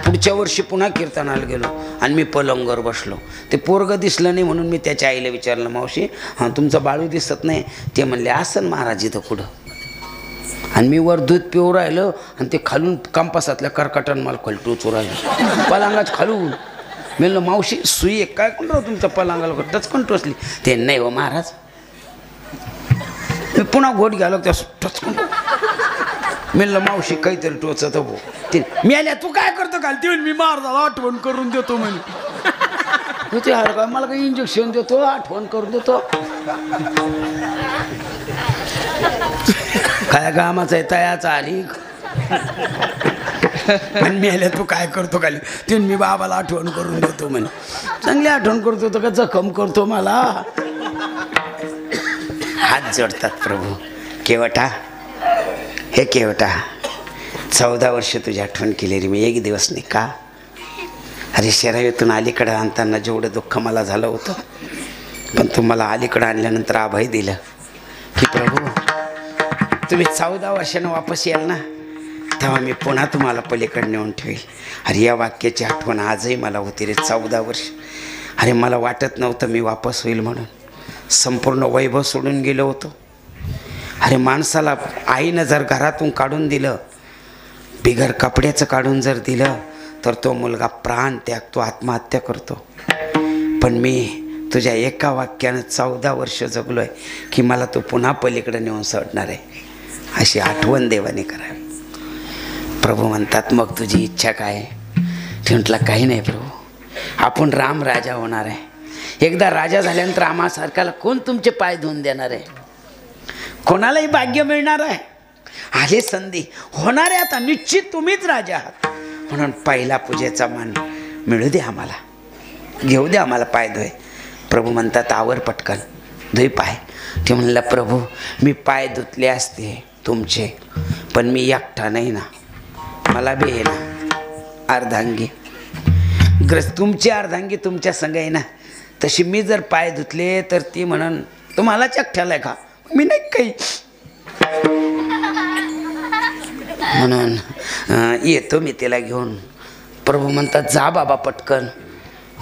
पुढच्या वर्षी पुन्हा कीर्तनाला गेलो आणि मी पलंगावर बसलो. ते पोरगं दिसलं नाही म्हणून मी त्याच्या आईला विचारलं, मावशी तुमचं बाळू दिसत नाही? ते म्हणले, असन महाराज इथं कुठं. आणि मी वर दूध पिऊ राहिलं आणि ते खालून कंपासातल्या कर्कटानं मला खाली टोचू राहिलं पलंगाच खालून. मी म्हणलं, मावशी सुई एक काय कोण राहू तुमच्या पलंगाला टचकन टोचली? ते नाही हो महाराज. मी पुन्हा घोट घ्यालो त्या टचकन. म्हणलं, मावशी काहीतरी टोचत हो. ते मी आल्या, तू काय करतो काल? ते मी महाराजाला आठवण करून देतो म्हणे. ते हर काय मला काही इंजेक्शन देतो, आठवण करून देतो. काय कामाचं आहे तयाचा आली. आणि मी आल्या, तू काय करतो काल? ते मी बाबाला आठवण करून देतो म्हणे. चांगली आठवण करतो तर का जखम करतो मला. हात जोडतात प्रभू. केवटा, हे केवटा, 14 वर्ष तुझी आठवण केली रे मी, एक दिवस नाही का. अरे शराईतून अलीकडं आणताना जेवढं दुःख मला झालं होतं, पण तुम्हाला अलीकडं आणल्यानंतर अभय दिलं की प्रभू तुम्ही 14 वर्षानं वापस याल ना, तेव्हा मी पुन्हा तुम्हाला पलीकडे नेऊन ठेवेल. अरे या वाक्याची आठवण आजही मला होती रे. 14 वर्ष. अरे मला वाटत नव्हतं मी वापस होईल म्हणून. संपूर्ण वैभव सोडून गेलो होतो. अरे माणसाला आईनं जर घरातून काढून दिलं, बिगर कपड्याचं काढून जर दिलं, तर तो मुलगा प्राण त्यागतो, आत्महत्या करतो. पण मी तुझ्या एका वाक्यानं 14 वर्ष जगलो आहे की मला तो पुन्हा पलीकडे नेऊन सोडणार आहे, अशी आठवण देवाने करावी. प्रभू म्हणतात मग तुझी इच्छा काय. म्हटलं काही नाही प्रभू, आपण राम राजा होणार आहे. एकदा राजा झाल्यानंतर आम्हासारख्याला कोण तुमचे पाय धुवून देणार आहे. कोणालाही भाग्य मिळणार आहे. आली संधी, होणार आहे आता, निश्चित तुम्हीच राजा आहात. म्हणून पहिला पूजेचा मान मिळू दे आम्हाला, घेऊ दे आम्हाला पाय धुय. प्रभू म्हणतात आवर पटकन, धुई पाय. ते म्हणलं प्रभू मी पाय धुतले असते तुमचे, पण मी एकटा नाही ना, मला बी आहे ना अर्धांगी. तुमची अर्धांगी तुमच्या संग आहे ना, तशी मी जर पाय धुतले तर ती म्हणून तुम्हालाच एकट्याला आहे का, मी नाही काही. म्हणून येतो मी तिला घेऊन. प्रभू म्हणतात जा बाबा पटकन.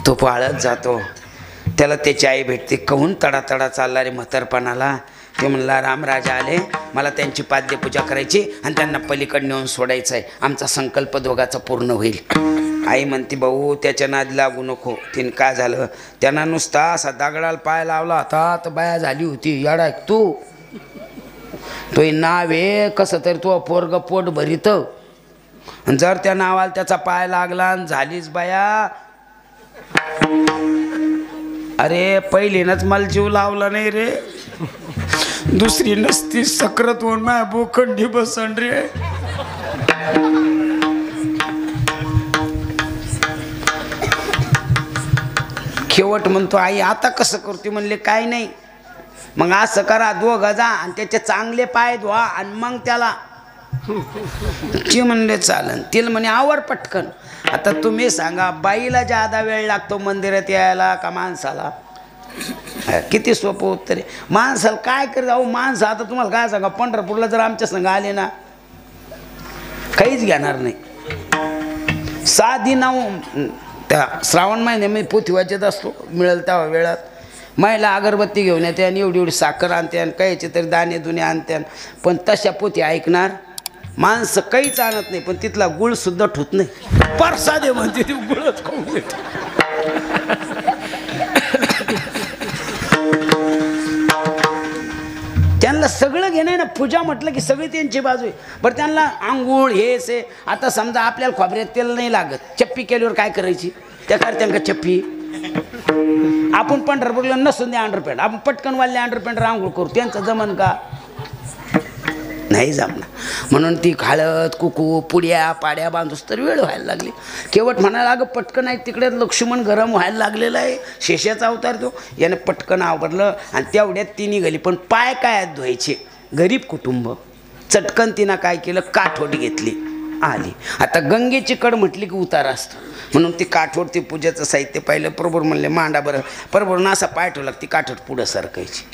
तो पाळत जातो. त्याला त्याची आई भेटते. कहून तडा तडा चालला रे म्हातारपणाला. ते म्हणला रामराजा आले, मला त्यांची पाद्यपूजा करायची आणि त्यांना पलीकडे नेऊन सोडायचं आहे, आमचा संकल्प दोघाचा पूर्ण होईल. आई म्हणते भाऊ त्याच्या नादी लागू नको. तिने काय झालं, त्यांना नुसता असा दगडाला पाय लावला होता तर बाया झाली होती. याडा तू तो नाव आहे कसं तरी तो पोरग पोट भरीत. जर त्या नावाला त्याचा पाय लागला आणि झालीच बाया, अरे पहिलीनंच मला जीव लावला नाही रे, दुसरी नसती सक्रात होऊन माया बोखंडी बसन रे. शेवट म्हणतो आई आता कसं करते. म्हणले काय नाही, मग असं करा दोघं जा आणि त्याचे चांगले पाय धुवा आणि मग त्याला. ते म्हणले चालन. तिला म्हणे आवर पटकन. आता तुम्ही सांगा बाईला जादा वेळ लागतो मंदिरात यायला का माणसाला. किती सोपं उत्तर आहे. माणसाला काय करत अहो माणसं आता तुम्हाला काय सांगा, पंढरपूरला जर आमच्या संघ आले ना काहीच घेणार नाही. साधी नाव त्या श्रावण महिन्यामध्ये पोथी वाचत असतो, मिळेल तेव्हा वेळात महिला अगरबत्ती घेऊन येते आणि एवढी एवढी साखर आणते आणि काहीचे तरी दाणे दुने आणते. पण तशा पोथी ऐकणार माणसं काहीच आणत नाही, पण तिथला गुळसुद्धा ठुत नाही. परसादे म्हणते ती गुळच खाऊन घेते. त्यांना सगळं घेणं ना, पूजा म्हटलं की सगळी त्यांची बाजू आहे. बरं त्यांना आंघोळ हेच आहे. आता समजा आपल्याला खोबऱ्यात तेल नाही लागत, चप्पी केल्यावर काय करायची, त्या करत्यांका चप्पी. आपण पंढरपूरला नसून द्या अंडरपॅन्ट, आपण पटकन वाले अंडरपॅन्ट आंघोळ करू, त्यांचं जमन का, नाही जमणार. म्हणून ती हळद कुकू पुड्या पाड्या बांधूस तर वेळ व्हायला लागली. केवट म्हणायला अगं पटकन आहे, तिकडे लक्ष्मण गरम व्हायला लागलेला आहे, शेषाचा अवतार तो. याने पटकन आवरलं आणि तेवढ्यात ती निघाली. पण पाय काय धुवायचे, गरीब कुटुंब. चटकन तिनं काय केलं, काठोट घेतली आली. आता गंगेची कड म्हटली की उतार असतो, म्हणून ती काठोट ते पूजेचं साहित्य पाहिलं. बरोबर म्हणले मांडा बरं, बरोबर असा पाय ठेवला ती काठोट पुढं सरकायची.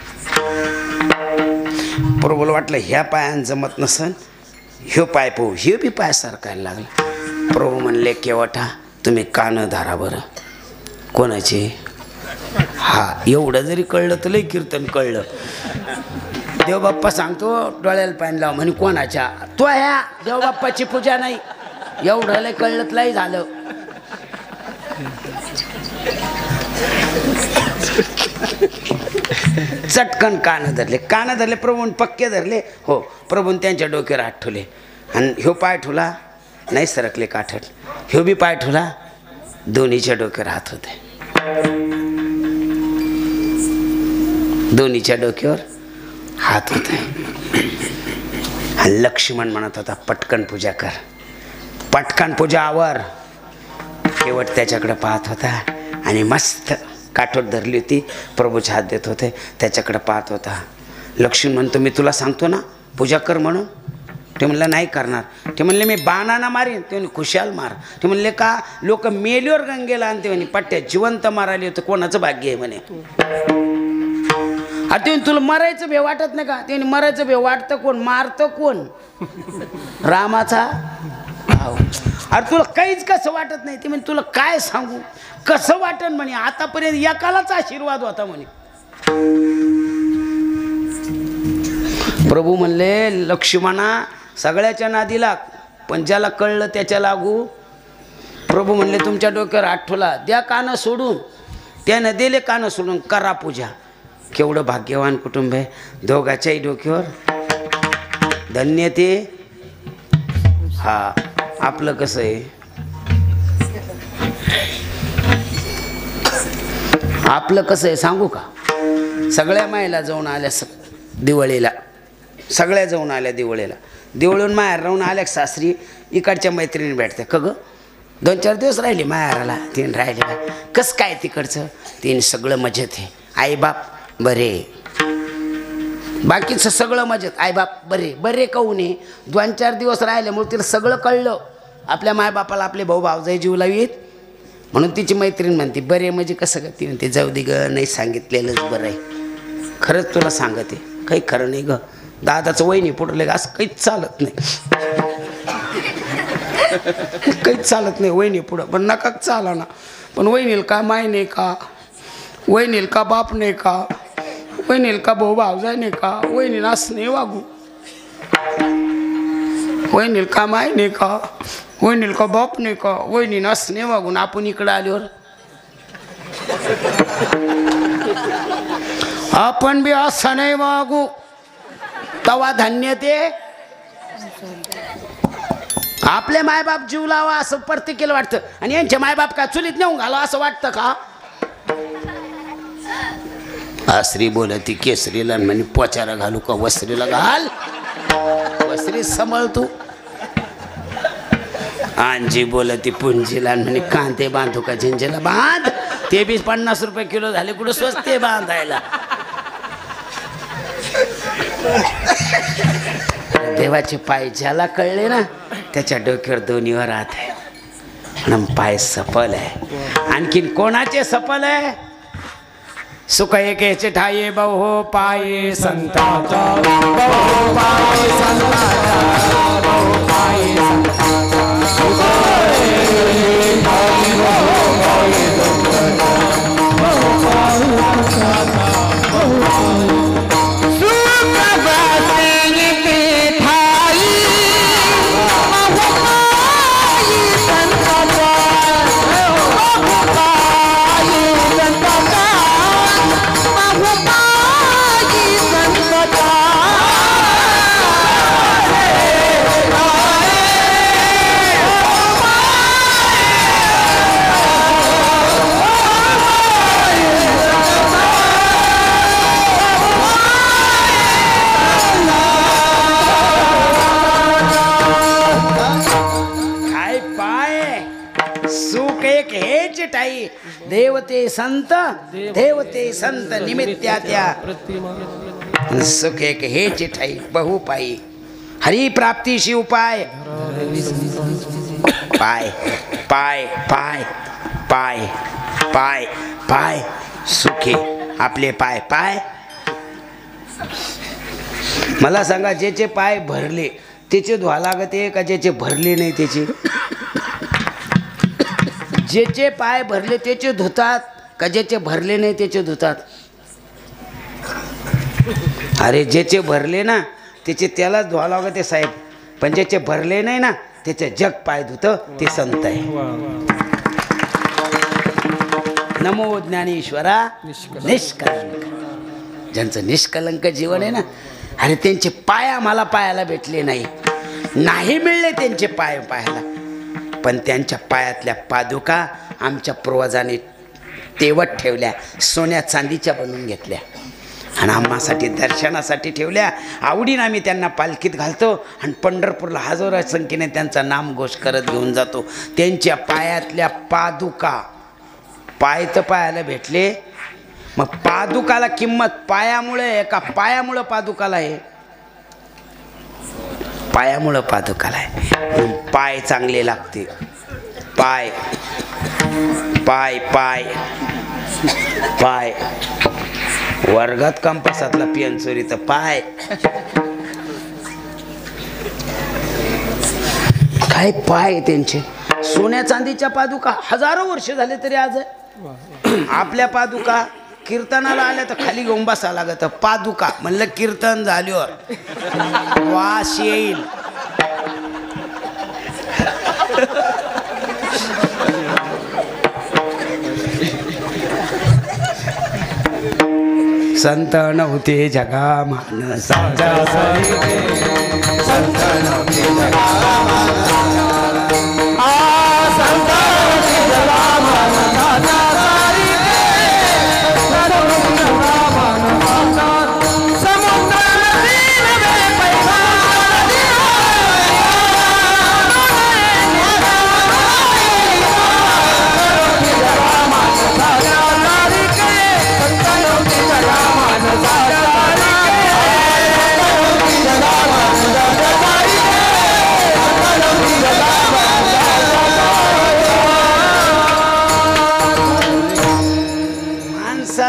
बरोबर वाटलं ह्या पायानं जमत नसन, ह्यो पाय पाहू, ह्यो बी पाय सरकायला लागला. प्रभू म्हणले केवटा तुम्ही कान धरा बरं. कोणाचे, हा एवढं जरी कळलं तर लई कीर्तन कळलं. देवबाप्पा सांगतो डोळ्याला पाणी लाव म्हणे, कोणाच्या, तो ह्या देवबाप्पाची पूजा नाही. एवढं लय कळलं तर लई झालं. चटकन कान धरले प्रभून पक्के धरले. हो प्रभून त्यांच्या डोक्यावर हात ठेवले आणि ह्यो पाय ठेवला, नाही सरकले काठट. ह्यो बी पाय ठेवला, दोन्हीच्या डोक्यावर हात होते. दोन्हीच्या डोक्यावर हात होते. आणि लक्ष्मण म्हणत होता पटकन पूजा कर, पटकन पूजा आवर. शेवट त्याच्याकडे पाहत होता आणि मस्त काठोट धरली होती, प्रभूच्या हात देत होते, त्याच्याकडे पाहत होता. लक्ष्मण म्हणतो मी तुला सांगतो ना पूजा कर म्हणून. ते म्हणलं नाही करणार. ते म्हणले मी बाणाना मारीन. ते म्हणे खुशाल मार. ते म्हणले का लोक मेल्यावर गंगेला आणते म्हणे पट्ट्या जिवंत मारायला होतं कोणाचं भाग्य आहे म्हणे. अरे ते तुला मरायचं भे वाटत नाही का. ते मरायचं भे वाटतं कोण मारतं कोण रामाचा. अरे तुला काहीच कसं वाटत नाही. ते म्हणे तुला काय सांगू कसं वाटन म्हणे. आतापर्यंत एकालाच आशीर्वाद होता म्हणे. प्रभू म्हणले लक्ष्मणा सगळ्याच्या नादी लाग पण ज्याला कळलं त्याच्या लागू. प्रभू म्हणले तुमच्या डोक्यावर आठवला द्या कानं सोडून. त्यानं दिले कानं सोडून करा पूजा. केवढं भाग्यवान कुटुंब आहे. दोघाच्याही डोक्यावर धन्य ते. हा आपलं कसं आहे. आपलं कसं आहे सांगू का. सगळ्या मायला जाऊन आल्या दिवाळीला. सगळ्या जाऊन आल्या दिवाळीला. दिवाळीहून माहेर राहून आल्या सासरी. इकडच्या मैत्रिणी भेटते का गं 2-4 दिवस राहिली माहेराला. तीन राहिले कसं काय तिकडचं. तीन सगळं मजेत आहे. आईबाप बरे बाकीचं सगळं मजेत. आईबाप बरे बरे काहून आहे 2-4 दिवस राहिल्यामुळे तिला सगळं कळलं. आपल्या मायबापाला आपले भाऊ भावजाई जीव लावीत म्हणून तिची मैत्रीण म्हणते बरे म्हणजे कसं ती म्हणते जाऊ दे ग नाही सांगितलेलंच बरं आहे. खरंच तुला सांगते काही खरं नाही ग. दादाचं वहिनी पुढले असं काहीच चालत नाही. काहीच चालत नाही वहिनी पुढं. पण नका चाला ना. पण वहिनील का माय नाही का. वहिनील का बाप नाही का. वहिनील का भाऊ भावजाई नाही का. वहिनील असं नाही वागू. वहिनील का माय नाही का. वहिनील का बाप नाही का. वहिनील असं नाही वागून आपण इकडं आल्यावर आपण बी असं नाही वागू तवा धन्य ते. आपले मायबाप जीव लावा असं प्रत्येकीला वाटतं आणि यांचे मायबाप का चुलीत नेऊन घाला असं वाटतं का. आसरी बोलती केसरीला म्हणे पोचारा घालू का वस्त्रीला घाल. वस्त्री सांभाळ तू. आंजी बोलती पुंजीला म्हणे कांदे बांधू का झिंजेला बांध. ते बी 50 रुपये किलो झाले कुठं स्वस्त बांधायला. देवाचे पाय ज्याला कळले ना त्याच्या डोक्यावर दोन्हीवर हात आहे म्हणून पाय सफल आहे. आणखीन कोणाचे सफल आहे. सुख एकेचे ठाये बहु पाये संताचा. बहु पाये संताचा. बहु पाये संताचा. देवते संत देवते संत निमित्त्या त्या सुख एक हेच ठाई बहुपायी हरी प्राप्तीशी उपाय. पाय पाय पाय पाय पाय पाय सुखे आपले पाय पाय. मला सांगा ज्याचे पाय भरले त्याचे धुवा लागते का ज्याचे भरले नाही त्याचे. ज्याचे पाय भरले त्याचे धुतात का ज्याचे भरले नाही त्याचे धुतात. अरे ज्याचे भरले ना त्याचे त्यालाच धुवा लागते साहेब. पण ज्याचे भरले नाही ना त्याचे जग पाय धुत ते संत आहे. नमो ज्ञानेश्वरा निष्कलंक. ज्यांचं निष्कलंक जीवन आहे ना अरे त्यांचे पाय आम्हाला पायाला भेटले नाही. नाही मिळले त्यांचे पाय पायाला. पण त्यांच्या पायातल्या पादुका आमच्या पूर्वजांनी तेवत ठेवल्या. सोन्या चांदीच्या बनवून घेतल्या आणि आम्हासाठी दर्शनासाठी ठेवल्या. आवडीनं आम्ही त्यांना पालखीत घालतो आणि पंढरपूरला हजारो संख्येने त्यांचा नामघोष करत घेऊन जातो. त्यांच्या पायातल्या पादुका पाय तर पायाला भेटले मग पादुकाला किंमत पायामुळे आहे का पायामुळं पादुकाला आहे? पायामुळं पादुकाला आहे. पाय चांगले लागते. पाय पाय पाय पाय वर्गात कंपासातला पेन चोरी तर पाय काय पाय त्यांचे. सोन्या चांदीच्या पादुका हजारो वर्ष झाले तरी आज आपल्या पादुका कीर्तनाला आल्या तर खाली घेऊन बसा लागत. पादुका म्हणलं कीर्तन झाल्यावर वास येईल. संत नव्हते जगा मानसाच्या संत नव्हते जगा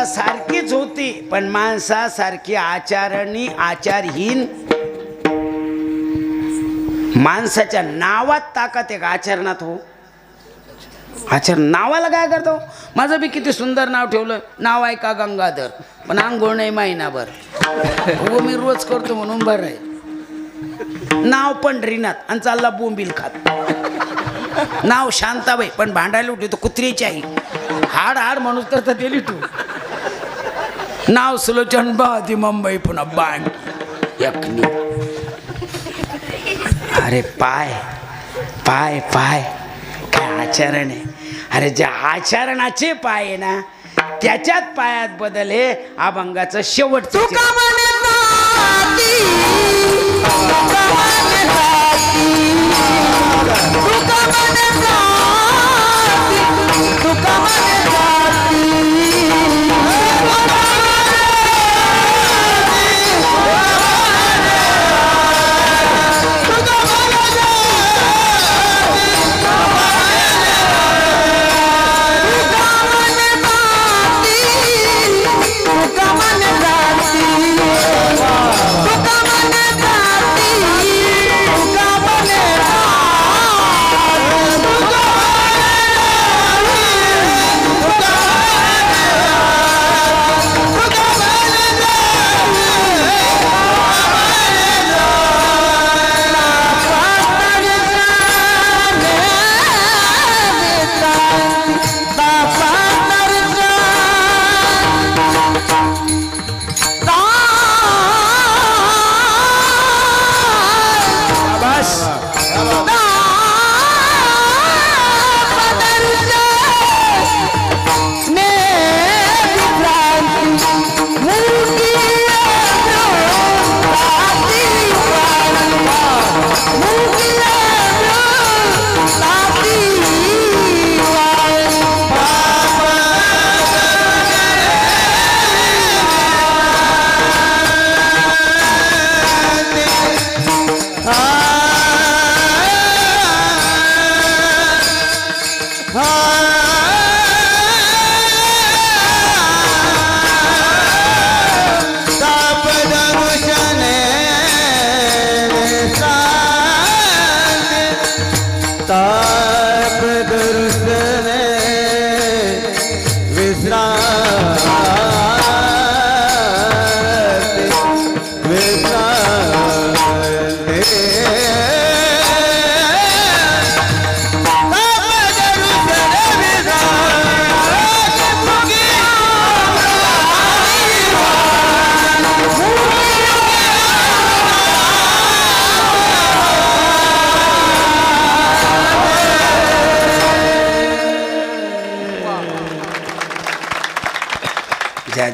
सारखीच होती पण माणसासारखी आचारणी आचारहीन. माणसाच्या नावात ताकद एक आचरणात हो. आचरण नावाला काय करतो. माझं बी किती सुंदर नाव ठेवलं. नाव आहे का गंगाधर पण आंघोळ नाही महिनाभर. हो मी रोज करतो म्हणून बरं आहे. नाव पंढरीनाथ आणि चालला बोंबील खात. नाव शांताबाई पण भांडायला उठतो कुत्रीची आई. हाड हाड म्हणून तर दिली तू. नाव सुलोचन बादी मुंबई पुन्हा बाण यकनी. अरे पाय पाय पाय काय आचरण आहे. अरे ज्या आचरणाचे पाय आहे ना त्याच्यात पायात बदल हे अभंगाचं शेवटचं.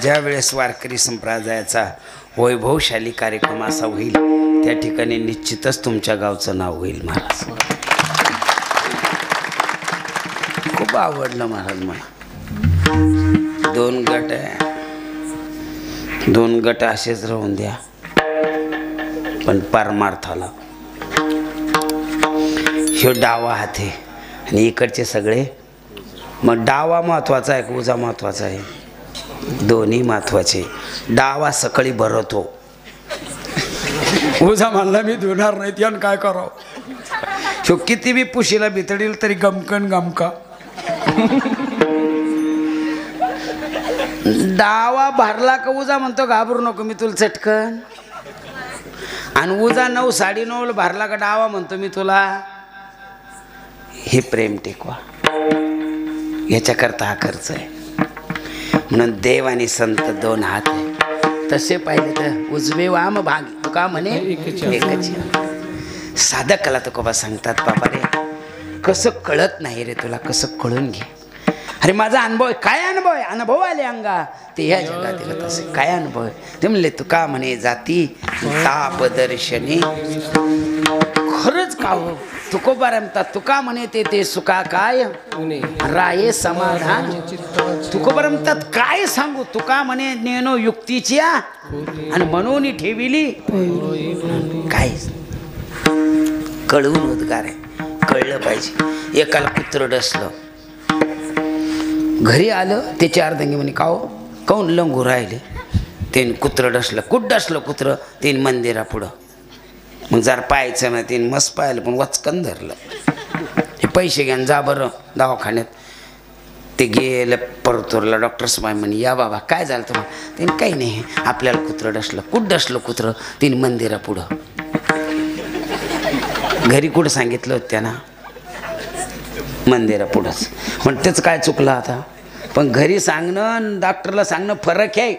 ज्या वेळेस वारकरी संप्रदायाचा वैभवशाली कार्यक्रम असा होईल त्या ठिकाणी निश्चितच तुमच्या गावचं नाव होईल महाराज. खूप आवडलं महाराज मला. 2 गट आहे. 2 गट असेच राहून द्या, पण परमार्थाला ह्यो डावा हात आहे आणि इकडचे सगळे. मग डावा महत्वाचा आहे का उजा महत्वाचा आहे? दोन्ही महत्वाचे. डावा सकाळी भरवतो, उजा म्हणला मी धुणार नाही त्यानं काय करावं. ह्यो किती बी पुशीला बितडील तरी गमकन गमका. डावा भरला का उजा म्हणतो घाबरू नको मी तुला चटकन. आणि उजा 9 9:30 भरला का डावा म्हणतो मी तुला. हे प्रेम टेकवा, याच्याकरता हा खर्च आहे. म्हणून देव आणि संत 2 हात आहे. तसे पाहिले तर उजवे वाम भाग तुका म्हणे एकच. साधकाला तुकोबा सांगतात बाबा रे कसं कळत नाही रे तुला, कसं कळून घे. अरे माझा अनुभव आहे. काय अनुभव आहे? अनुभव आले अंगा ते ह्या जगातील तसे काय अनुभव आहे ते म्हणले तुका म्हणे जाती तापदर्शनी. खरंच का हो तुकोबा रमतात. तुका म्हणे ते सुका काय राये समाधान. तुकोबा रमतात काय सांगू. तुका म्हणे नेनो युक्तीच्या आणि म्हणून ठेविली काय. कळवून उद्गार आहे, कळलं पाहिजे. एकाला कुत्र डसलं, घरी आलं ते 4 दंगे म्हणे काऊन लंगू राहिले. त्याने कुत्रं डसलं. कुठं डसलं कुत्रं? त्याने मंदिरापुढं. मग जरा पाहायचं ना, त्याने मस्त पाहिलं पण वचकन धरलं. हे पैसे घ्या जा बरं दवाखान्यात. ते गेलं परतूरला. डॉक्टर साहेब म्हणे या बाबा काय झालं तुम्हाला? त्याने काही नाही, आपल्याला कुत्रं डसलं. कुठं डसलं कुत्रं? त्याने मंदिरापुढं. घरी कुठं सांगितलं होतं त्यांना? मंदिरापुढंच. पण तेच काय चुकलं आता. पण घरी सांगणं आणि डॉक्टरला सांगणं फरक आहे.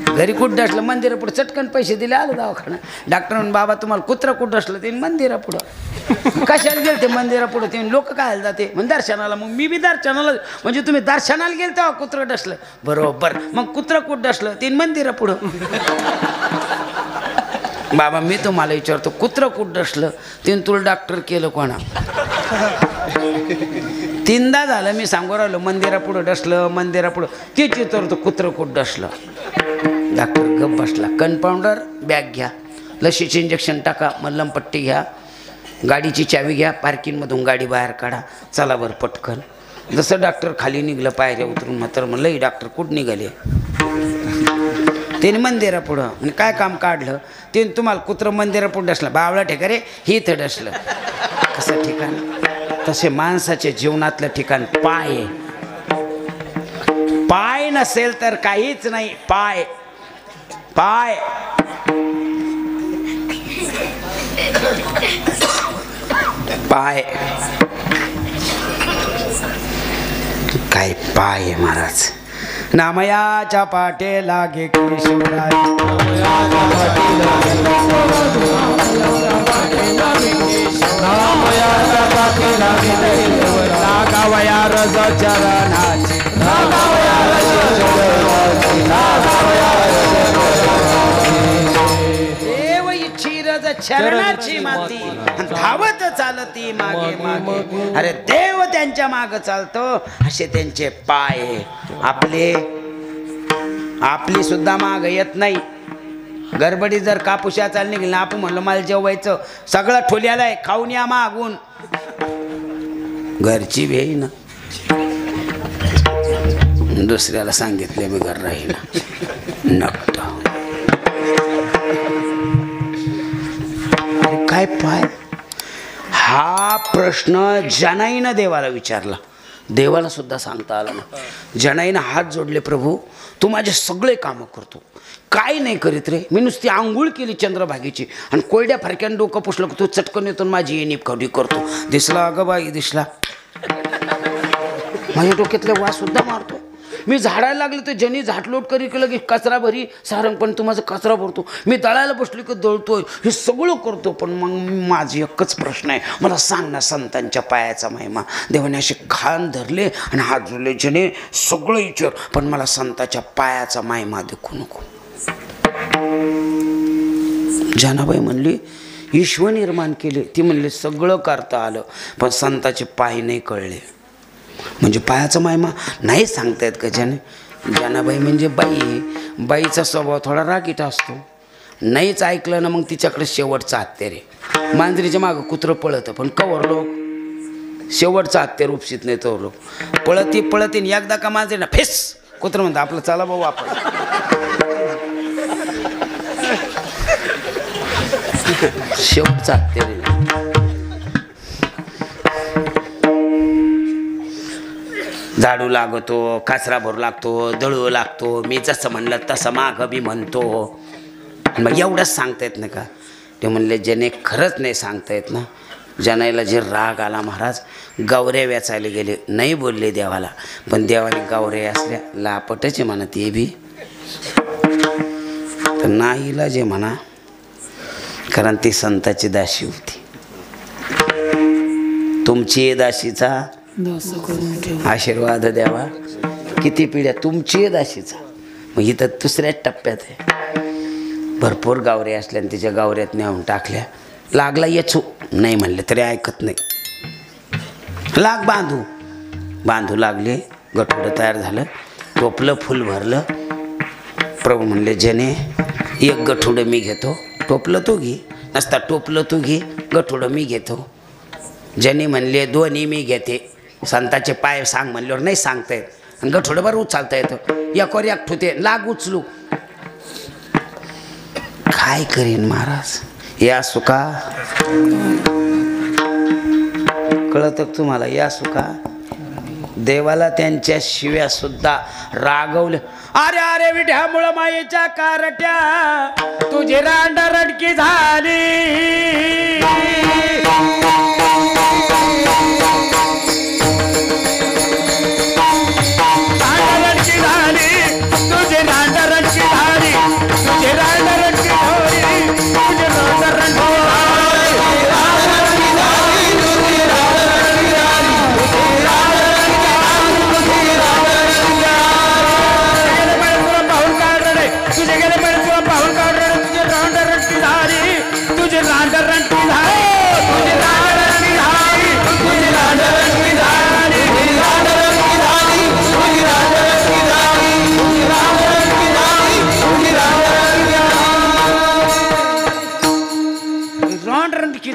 घरी कुठं डसलं मंदिरापुढं चटकन पैसे दिले आलं दवाखाना. डॉक्टर म्हणून बाबा तुम्हाला कुत्रं कुठं डसलं? ते मंदिरापुढं. कशाला गेले ते मंदिरापुढं? ते लोक काय जाते मग दर्शनाला. मग मी बी दर्शनाला. म्हणजे तुम्ही दर्शनाला गेले तेव्हा कुत्रं डसलं बरोबर. मग कुत्रं कुठं डसलं? ते मंदिरापुढं. बाबा मी तुम्हाला विचारतो कुत्रं कुठं डसलं? ते तुला डॉक्टर केलं कोणा? 3दा झालं मी सांगू राहिलो मंदिरापुढं डसलं मंदिरापुढं. किती तर तो कुत्रं कुठं डसलं. डॉक्टर गप बसला. कंपाऊंडर बॅग घ्या, लसीचे इंजेक्शन टाका, मल्लमपट्टी घ्या, गाडीची चावी घ्या, पार्किंगमधून गाडी बाहेर काढा, चला बरं पटकन. जसं डॉक्टर खाली निघलं पायऱ्या उतरून मात्र म्हणलं ही डॉक्टर कुठं निघाले? त्याने मंदिरापुढं. आणि काय काम काढलं? त्याने तुम्हाला कुत्रं मंदिरापुढं डसलं. बावळा ठेका रे ही इथं डसलं. कसं ठिकाण? तसे माणसाच्या जीवनातलं ठिकाण पाय आहे. पाय नसेल तर काहीच नाही. पाय पाय पाय काय पाय आहे महाराज. नामयाच्या पाटे लागे केशवराय. लागावया रज चरणाची. देव इच्छी रज चरणाची माती धावत चालती मागे मागे. अरे देव त्यांच्या माग चालतो असे त्यांचे पाय. आपली सुद्धा माग येत नाही. गडबडी जर कापुशा चाल निघली ना आपण म्हणलं मला जेवायचं सगळं ठोल्याला आहे खाऊन या मागून. घरची भेई ना दुसऱ्याला सांगितले मी घर राहील नकट. काय पाय? हा प्रश्न जनाईनं देवाला विचारला. देवाला सुद्धा सांगता आला ना. जनाईनं हात जोडले, प्रभू तू माझे सगळे कामं करतो, काय नाही करीत रे. मी नुसती आंघोळ केली चंद्रभागेची आणि कोरड्या फरक्यानं डोकं पुसलं तू चटकन येतो माझी येणीप कवडी करतो. दिसला अगं बाई दिसला. माझ्या डोक्यातले वास सुद्धा मारतो. मी झाडायला लागले तर जनी झाटलोट करी केलं की कचरा भरी सारंग पण तू माझा कचरा भरतो. मी दळायला बसलो की दळतोय. हे सगळं करतो. पण मग माझी एकच प्रश्न आहे, मला सांग ना संतांच्या पायाचा महिमा. देवाने असे खान धरले आणि हात जोडले. जने सगळं विचार पण मला संतांच्या पायाचा महिमा देखू नको. जनाबाई म्हणली ईश्वर निर्माण केले. ती म्हणली सगळं करता आलं पण संतांचे पाय नाही कळले. म्हणजे पायाचा महिमा नाही सांगतायत का जनाबाई म्हणजे बाई बाईचा स्वभाव थोडा रागीट असतो. नाहीच ऐकलं ना मग तिच्याकडे शेवटचं हत्यार आहे. मांजरीच्या मागं कुत्रं पळतं पण कवर लोक शेवटचं हत्यार उपसित नाही तो लोक पळतीन एकदा का मांजरी ना फेस कुत्रं म्हणतं आपलं चला भाऊ आपण. शेवटचं हत्यार आहे. झाडू लागतो, कचरा भरू लागतो, दळू लागतो, मी जसं म्हणलं तसं मागं बी म्हणतो. मग एवढंच सांगता येत नाही का? ते म्हणले ज्याने खरंच नाही सांगता येत ना, जनाईला जे राग आला महाराज गावऱ्या वेचायला गेले, नाही बोलले देवाला, पण देवाने गावऱ्या असल्या लापटच आहे म्हणा ते बी, तर नाहीला जे म्हणा, कारण ती संताची दासी होती. तुमची दासीचा आशीर्वाद द्यावा, किती पिढ्या तुमची दासीचा. मग इथं दुसऱ्याच टप्प्यात आहे. भरपूर गावरे असल्या आणि तिच्या गावऱ्यात नेऊन टाकल्या. लागला येचू नाही म्हणले तरी ऐकत नाही. लाग बांधू लागले. गठोडं तयार झालं, टोपलं फुल भरलं. प्रभू म्हणले जने एक गठोडं मी घेतो, टोपलं तू घे, नसता टोपलं तू घे, गठोडं मी घेतो. जने म्हणले दोन्ही मी घेते. संताचे पाय सांग म्हणल्यावर नाही सांगता येत, आणि गठोडं बरं उचलता येतं. एकोर एक ठुते लाग उचलू. काय करीन महाराज या सुका, कळत तुम्हाला या सुका. देवाला त्यांच्या शिव्या सुद्धा रागवल्या. अरे अरे विठ्यामुळं मायेच्या कारट्या तुझी रांड रडकी झाली.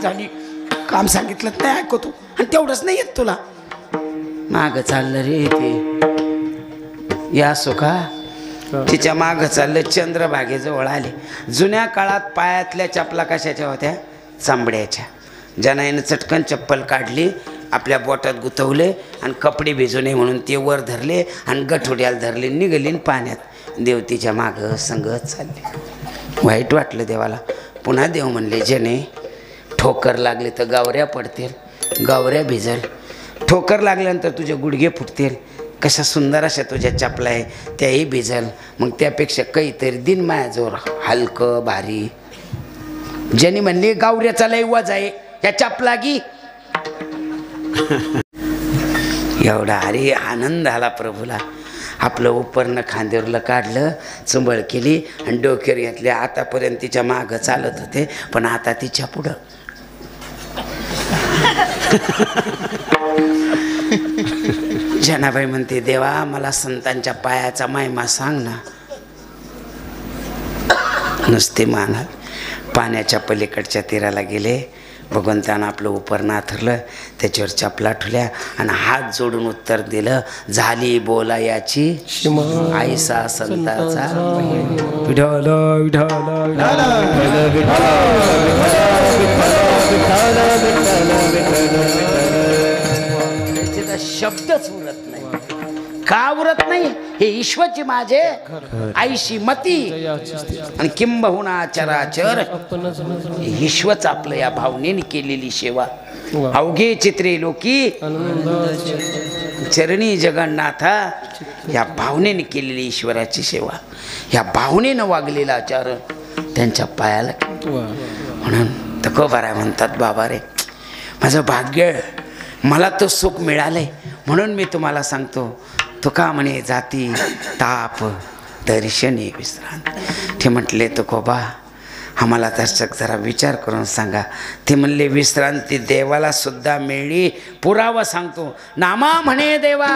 झाली. काम सांगितलं नाही ऐकतो, आणि तेवढंच नाही येत तुला. माग चाललं रे ते या सुका. तिच्या माग चाललं. चंद्रभागेजवळ आले. जुन्या काळात पायातल्या चपला कशाच्या होत्या? चांबड्याच्या. जनाईनं चटकन चप्पल काढली, आपल्या बोटात गुतवले आणि कपडे भिजू नये म्हणून ते वर धरले आणि गठोड्याला धरले, निघाली पाण्यात. देवतीच्या मागं संगत चालले. वाईट वाटलं देवाला. पुन्हा देव म्हणले जने ठोकर लागले तर गावऱ्या पडतील, गावऱ्या भिजल. ठोकर लागल्यानंतर तुझे गुडघे फुटतील. कशा सुंदर अशा तुझ्या चपला आहे त्याही भिजल. मग त्यापेक्षा काहीतरी दिन मायाजवळ हलकं भारी. ज्यांनी म्हणले गावऱ्याचा लय वज आहे या चपला गी. एवढा अरे आनंद आला प्रभूला. आपलं उपरनं खांद्यावरलं काढलं, चुंबळ केली आणि डोक्यावर घेतले. आतापर्यंत तिच्या मागं चालत होते, पण आता तिच्या पुढं. जनाबाई म्हणते देवा मला संतांच्या पायाचा महिमा सांग ना. नुसते मानाल. पाण्याच्या पलीकडच्या तीराला गेले. भगवंतानं आपलं उपर नाथरलं, त्याच्यावर चपला ठुल्या आणि हात जोडून उत्तर दिलं, झाली बोला याची आईसा संताचा. विठाल विठाल शब्दच उरत नाही. का उरत नाही? हे ईश्वरची माझे आईशी मती आणि किंबहुना चराचर ईश्वरच आपलं या भावनेने केलेली सेवा. अवघे चित्रे लोकी चरणी जगन्नाथा, या भावनेने केलेली ईश्वराची सेवा, या भावनेनं वागलेला आचार त्यांच्या पायाला. म्हणून तकोबारा म्हणतात बाबा रे माझं भाग्य, मला तो सुख मिळालंय. म्हणून मी तुम्हाला सांगतो, तुका म्हणे जाती ताप दर्शनी विश्रांत. ते म्हटले तुकोबा आम्हाला दर्शक जरा विचार करून सांगा. ते म्हणले विश्रांती देवाला सुद्धा मिळली. पुरावा सांगतो, नामा म्हणे देवा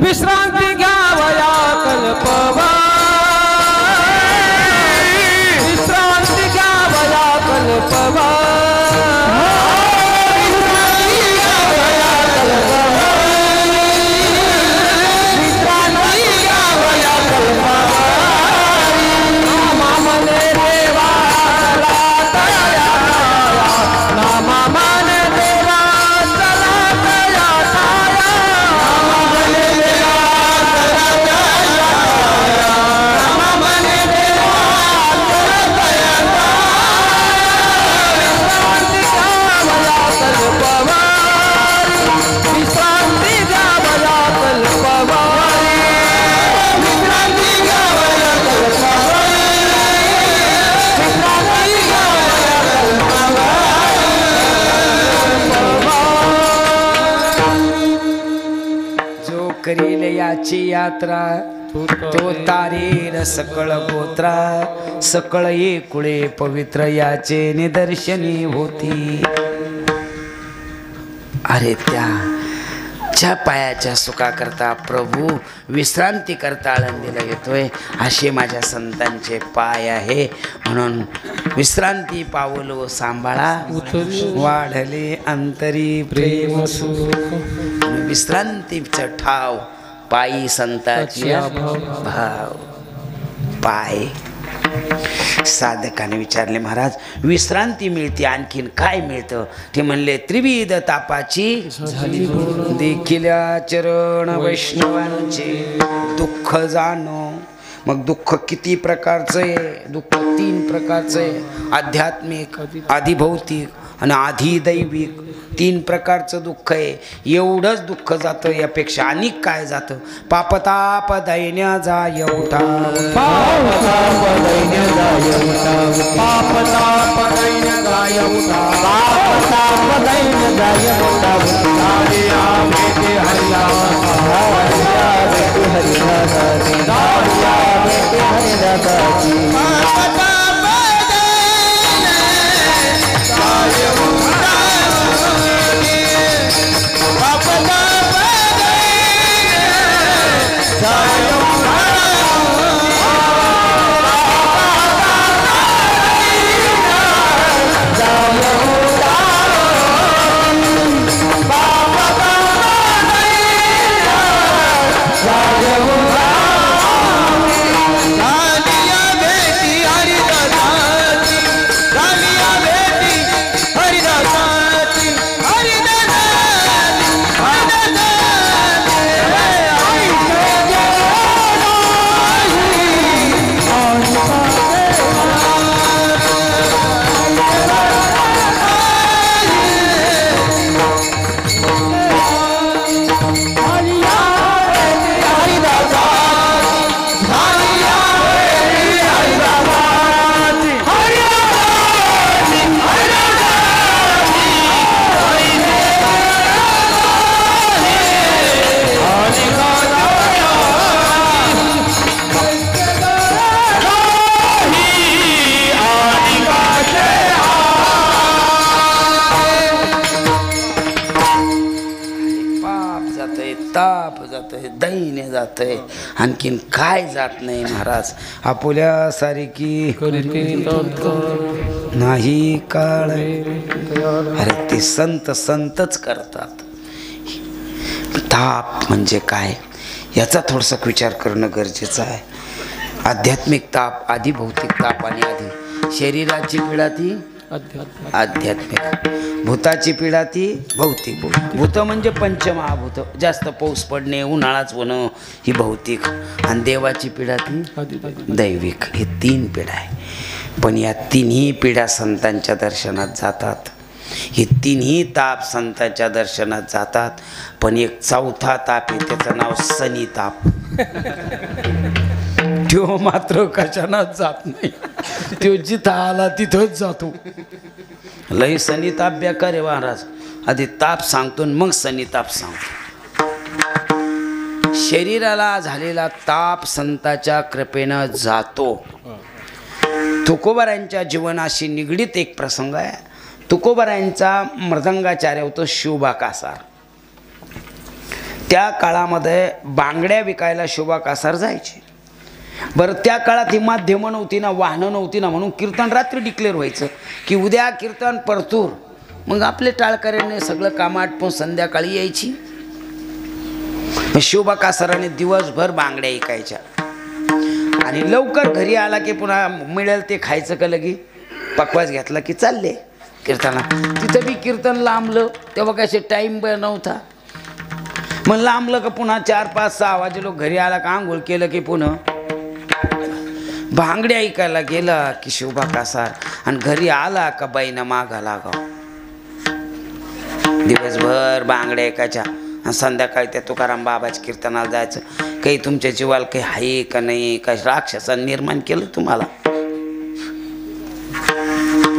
विश्रांती घ्यावया कल्पवा. याची यात्रा तो तारीर सकळ गोत्रा सकळ एकुळे पवित्र याचे निदर्शनी होती. अरे त्या पायाच्या सुखाकरता प्रभू विश्रांती करता आळंदीला येतोय असे माझ्या संतांचे पाय आहे. म्हणून विश्रांती पावलो सांभाळा वाढले अंतरी प्रेम विश्रांतीचं ठाव पायी संताची भाव. पाय साधकाने विचारले महाराज विश्रांती मिळते आणखीन काय मिळतं? ते म्हणले त्रिविध तापाची देखील चरण वैष्णवांचे दुःख जाणो. मग दुःख किती प्रकारचं आहे? दुःख 3 प्रकारचं आहे. आध्यात्मिक, आधिभौतिक आणि आधिदैविक 3 प्रकारचं दुःख आहे. एवढंच दुःख जातं, यापेक्षा अनेक काय जातं? पापताप दैन्य जाय उठा, पापताप दैन्य जाय उठा, पापताप दैन्य जाय उठा, पापताप दैन्य जाय उठा. दारिया बेटे हरिदास, दारिया बेटे हरिदास, दारिया बेटे हरिदास. दैन्य जातंय, आणखीन काय जात नाही महाराज. आपुल्या सारखी नाही काळ. अरे ते संतच करतात. ताप म्हणजे काय याचा थोडासा विचार करणं गरजेचं आहे. आध्यात्मिक ताप, आधी भौतिक ताप आणि आधी शरीराची पीडा ती आध्यात्मिक, भूताची पीडा ती भौतिक. भूत म्हणजे पंचमहाभूत, जास्त पाऊस पडणे, उन्हाळाच होणं ही भौतिक, आणि देवाची पीडा ती दैविक. ही 3 पीडा आहे. पण या 3ही पीडा संतांच्या दर्शनात जातात. ही 3ही ताप संतांच्या दर्शनात जातात. पण एक 4था ताप आहे, त्याचं नाव शनी ताप. तो मात्र कशानाच जात नाही. तो जिथं आला तिथंच जातो. लई शनी ताप बेकार आहे महाराज. आधी ताप सांगतो मग शनी ताप सांगतो. शरीराला झालेला ताप संताच्या कृपेनं जातो. तुकोबारायांच्या जीवनाशी निगडीत एक प्रसंग आहे. तुकोबारायांचा मृदंगाचार्य होतो शोभा कासार. त्या काळामध्ये बांगड्या विकायला शोभा कासार जायचे. बरं त्या काळात ही माध्यमं नव्हती ना, वाहनं नव्हती ना, म्हणून कीर्तन रात्री डिक्लेअर व्हायचं की उद्या कीर्तन परतूर. मग आपले टाळकऱ्याने सगळं कामं आटपून संध्याकाळी यायची. शोभा कासाराने दिवसभर बांगड्या ऐकायच्या आणि लवकर घरी आला की पुन्हा मिळेल ते खायचं का लगी पकवास घेतला की चालले कीर्तना. तिथं बी कीर्तन लांबलं, तेव्हा कसे टाईम नव्हता. मग लांबलं का पुन्हा 4, 5, 6 वाजे लोक घरी आला का आंघोळ केलं की पुन्हा भांगड्या ऐकायला गेला की शोभा कासार, आणि घरी आला का बाईनं मागा लागाव. दिवसभर बांगड्या ऐकायच्या आणि संध्याकाळी त्या तुकाराम बाबाच्या कीर्तनाला जायचं. काही तुमच्या जीवाला काही आहे का नाही, काही राक्षसाने निर्माण केलं तुम्हाला?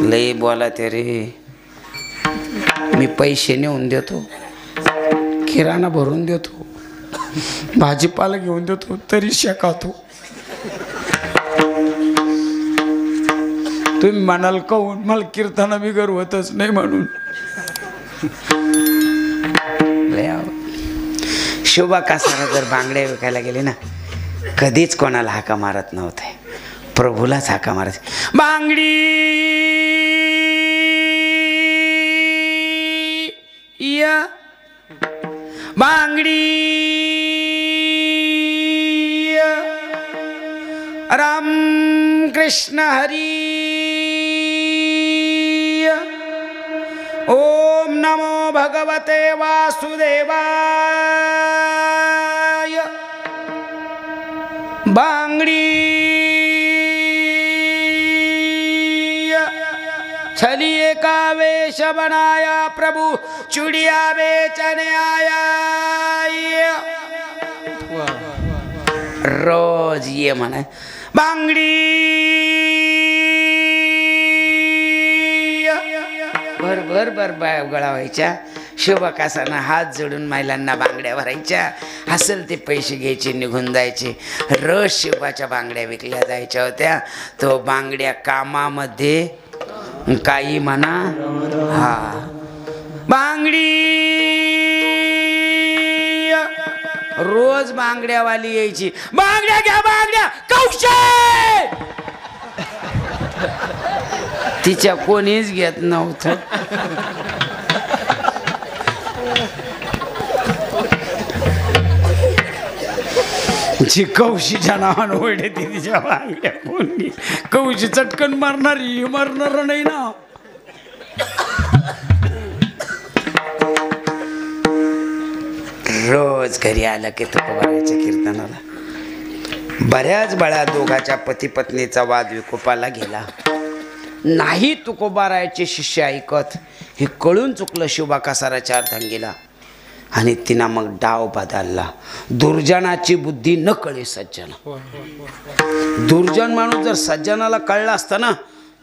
लय बोला ते रे. मी पैसे नेऊन देतो, किराणा भरून देतो, भाजीपाला घेऊन देतो तरी शेकातो. तुम्ही म्हणाल कहून मला कीर्तना बिगर होतच नाही म्हणून. शोभा कासारा जर बांगड्या विकायला गेले ना कधीच कोणाला हाका मारत नव्हते, प्रभूलाच हाका मारत. बांगडी या बांगडी राम कृष्ण हरी. ओम नमो भगवते वासुदेवाय. बांगडी छलिए का वेश बनाया प्रभु चूड़िया बेचने आया. रोज ये म्हणे बांगडी. भर भर भर गळा व्हायच्या. शोभा कासानं हात जोडून महिलांना बांगड्या भरायच्या. असेल ते पैसे घ्यायचे निघून जायचे. रोज शोभाच्या बांगड्या विकल्या जायच्या होत्या. तो बांगड्या कामामध्ये काही म्हणा. हा बांगडी रोज बांगड्यावाली यायची. बांगड्या घ्या बांगड्या कौशे. तिच्या कोणीच घेत नव्हतं. जी कौशीच्या नावानं ओढे ती तिच्या बांगड्या कोणी. कौशी चटकन मारणारी मारणार नाही ना. रोज घरी आलं की तुकोबाराच्या कीर्तनाला. बऱ्याच बळा दोघाच्या पती पत्नीचा वाद विकोपाला गेला. नाही तुकोबारायचे शिष्य ऐकत. हे कळून चुकलं शोभा कासाराच्या अर्धांगीला आणि तिनं मग डाव बदलला. दुर्जनाची बुद्धी न कळे सज्जन. दुर्जन माणूस जर सज्जनाला कळला असता ना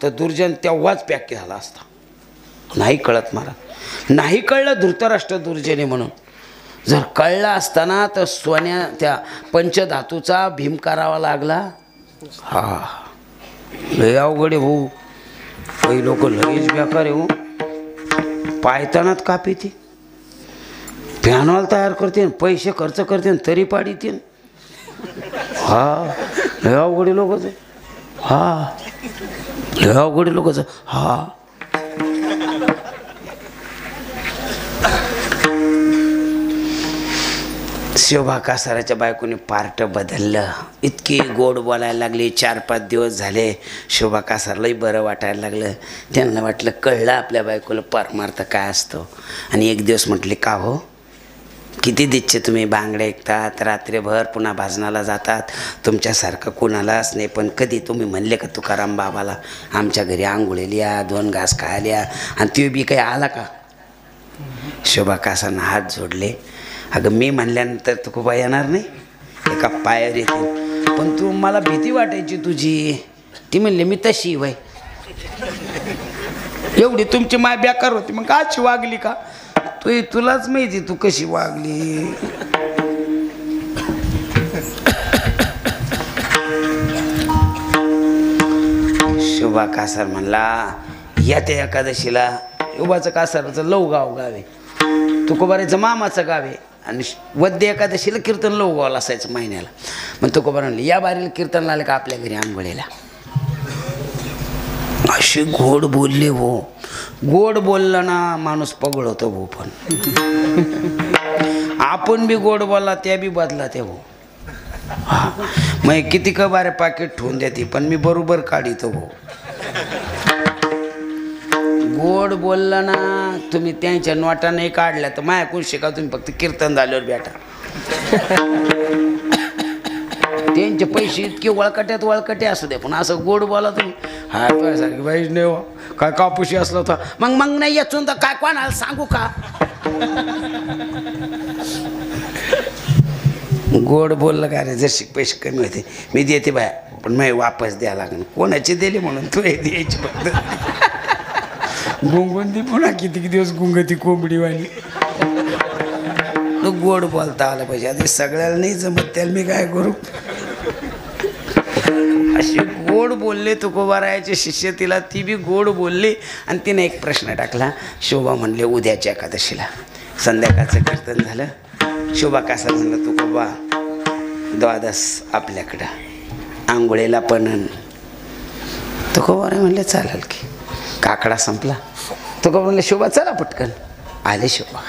तर दुर्जन तेव्हाच पॅक झाला असता. नाही कळत मला. नाही कळलं धृतराष्ट्र दुर्जने म्हणून. जर कळला असताना तर सोन्या त्या पंचधातूचा भीम करावा लागला. हा लय अवघड आहे भाऊ. काही लोक लईच बेकार आहे हो. पायतानात कापी ती पॅनॉल तयार करते पैसे खर्च करते तरी पाडीते. हा लय अवघड लोकच. हा लय अवघड लोकच. हा शोभा कासाराच्या बायकोने पार्ट बदललं. इतकी गोड बोलायला लागली. 4-5 दिवस झाले शोभा कासारलाही बरं वाटायला लागलं. त्यांना वाटलं कळलं आपल्या बायकोला परमार्थ काय असतो. आणि एक दिवस म्हटले का हो किती दिच्छे तुम्ही बांगड्या ऐकतात रात्रीभर पुन्हा भाजनाला जातात. तुमच्यासारखं कोणालाच नाही. पण कधी तुम्ही म्हणले का तुकाराम बाबाला आमच्या घरी आंघोळीला या 2 घास खायला आणि ती बी काही आला का. शोभा कासानं हात जोडले. अगं मी म्हणल्यानंतर तुकोबा येणार नाही. एका पायावर येते. पण तू मला भीती वाटायची तुझी. ती म्हणली मी तशी वय. एवढी तुमची माय बेकार होती मग काची वागली का. तुलाच माहिती तू कशी वागली. शोभा कासार म्हणला येत्या एकादशीला. शोभाचं कासाराचं लवगाव गाव आहे. तुकोबाराचं मामाचं गाव आहे. आणि वद्य एकादशीला कीर्तन लवगावला असायचं महिन्याला. मग तुकोबारा म्हणले या बारीला कीर्तन आले का आपल्या घरी आंघोळीला. अशी गोड बोलले हो. गोड बोललं ना माणूस पगळ होतो भाऊ. पण आपण बी गोड बोलला त्या बी बदला ते भाऊ. हा मग किती का बारे पाकिट ठेवून देते पण मी बरोबर काढितो भाऊ. गोड बोललं ना तुम्ही त्यांच्या नोटा नाही काढल्या तर मायाकून शिका. तुम्ही फक्त कीर्तन झाल्यावर बेटा. त्यांचे पैसे इतके वळकटे असू दे पण असं गोड बोला तुम्ही. हा तुझ्यासारखी बाईच नाही हो. काय कापुशी असला होता मग नाही याचून तर काय कोणाला सांगू का. गोड बोललं का रे जर पैसे कमी होते मी देते बाया पण मग वापस द्यायला लागेल. कोणाचे दिले म्हणून तू हे द्यायची पद्धत. गुंगुंदी पुन्हा किती दिवस गुंगती कोंबडीवाली. गोड बोलता आलं पाहिजे. आता सगळ्याला नाही जमत, त्याला मी काय करू. अशी गोड बोलले तुकोबारायाचे शिष्य तिला, ती बी गोड बोलली. आणि तिने एक प्रश्न टाकला. शोभा म्हणले उद्याच्या एकादशीला संध्याकाळचं कीर्तन झालं. शोभा कासा म्हणलं तुकोबा द्वादस आपल्याकडं आंघोळीला पण. तुकोबाराय म्हणले चालेल की. काकडा संपला. तुकोबा म्हणले शोभा चला पटकन. आले शोभा.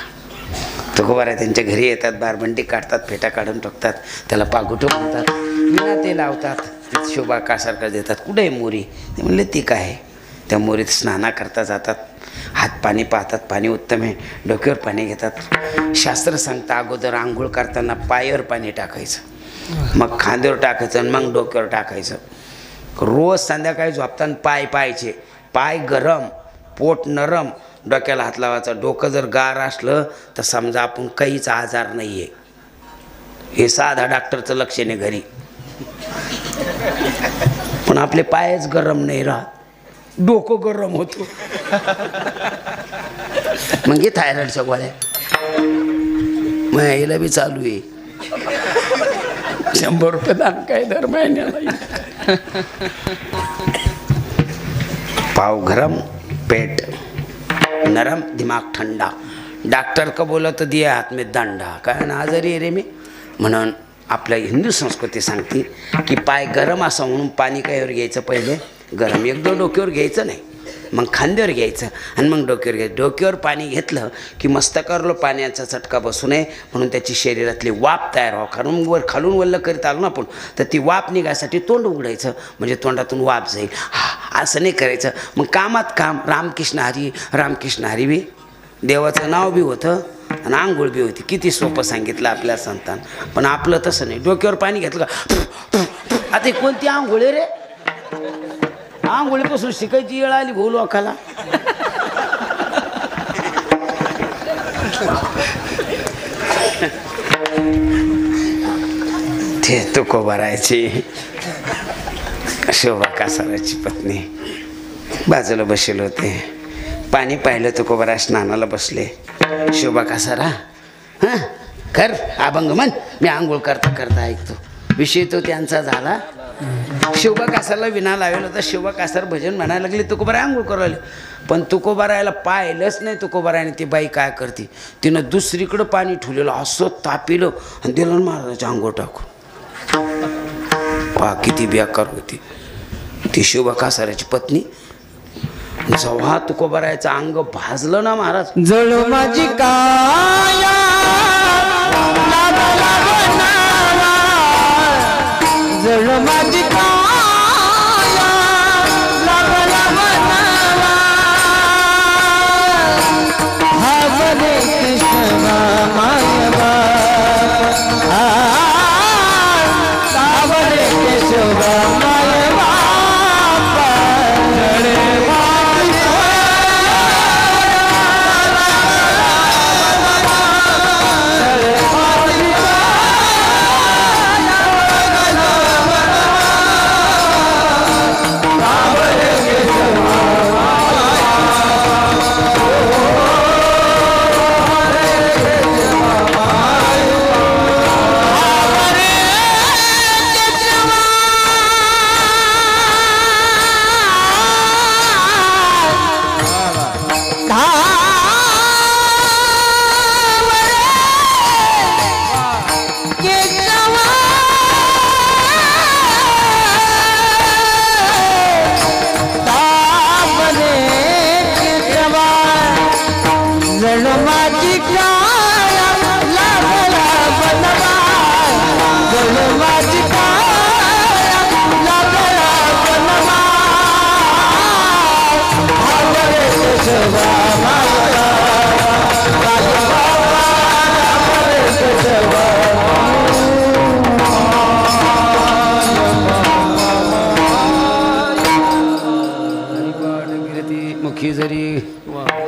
तुकोबाराय त्यांच्या घरी येतात, बारबंडी काढतात, फेटा काढून टाकतात, त्याला पागुटं म्हणतात, विना ते लावतात. शोभा कासारकर देतात. कुठे आहे मोरी? ते म्हणले ती काय. त्या मोरीत स्नाना करता जातात, हात पाणी पाहतात, पाणी उत्तम आहे, डोक्यावर पाणी घेतात. शास्त्र सांगतं अगोदर आंघोळ करताना पायावर पाणी टाकायचं, मग खांद्यावर टाकायचं आणि मग डोक्यावर टाकायचं. रोज संध्याकाळी झोपताना पाय पाहायचे, पाय गरम, पोट नरम, डोक्याला हात लावायचा. डोकं जर गार असलं तर समजा आपण काहीच आजार नाही आहे. हे साधा डॉक्टरचं लक्षण आहे घरी. पण आपले पायच गरम नाही राहत, डोकं गरम होतो. मग हे थायरॉइडच्या गोळ्या मग याला बी चालू आहे. 100 रुपये दान काय दर महिन्याला. पाव गरम, पेट नरम, दिमाग ठंडा. डॉक्टर का बोला तर दिया हात में दंडा. काय ना आजारी आहे रे मी. म्हणून आपल्या हिंदू संस्कृती सांगते की पाय गरम असं म्हणून पाणी कायवर घ्यायचं, पहिले गरम एकदम डोक्यावर घ्यायचं नाही, मग खांद्यावर घ्यायचं आणि मग डोक्यावर घ्यायचं. डोक्यावर पाणी घेतलं की मस्तकावर पाण्याचा चटका बसू नये म्हणून त्याची शरीरातली वाफ तयार व्हावं. कारण वर खालून वल्ल करीत आलो ना आपण, तर ती वाफ निघायसाठी तोंड उघडायचं, म्हणजे तोंडातून वाफ जाईल. असं नाही करायचं. मग कामात काम. रामकृष्ण हरी, रामकृष्ण हरी बी देवाचं नाव बी होतं आणि आंघोळ बी होती. किती सोपं सांगितलं आपल्या संतान. पण आपलं तसं नाही. डोक्यावर पाणी घेतलं का आता कोणती आंघोळ रे. आंघोळीपासून शिकायची वेळ आली भाऊ लोकाला. ते तुकोबारायची शोभा कासाराची पत्नी बाजूला बसेल होते. पाणी पाहिलं तुकोबारा स्नानाला बसले. शोभा कासारा हां कर अभंग म्हण, मी आंघोळ करता करता ऐकतो. विषय तो त्यांचा झाला. शोभा कासारला विना लावेल होता. शोभा कासार भजन म्हणायला लागले, तुकोबाराय आंघोळ करू लागले. पण तुकोबारायला पाहिलंच नाही. तुकोबारायने ती बाई काय करते, तिनं दुसरीकडं पाणी ठेवलेलं असं तापिलं आणि दिलं महाराजाच्या आंघोळ टाकून. पहा किती बेकार होती ती शोभा कासाराची पत्नी. जेव्हा तुकोबारायचं अंग भाजलं ना महाराज, जळ माझी काया जळ माझी काया हरे कृष्ण मायवा हरे कृष्ण मायवा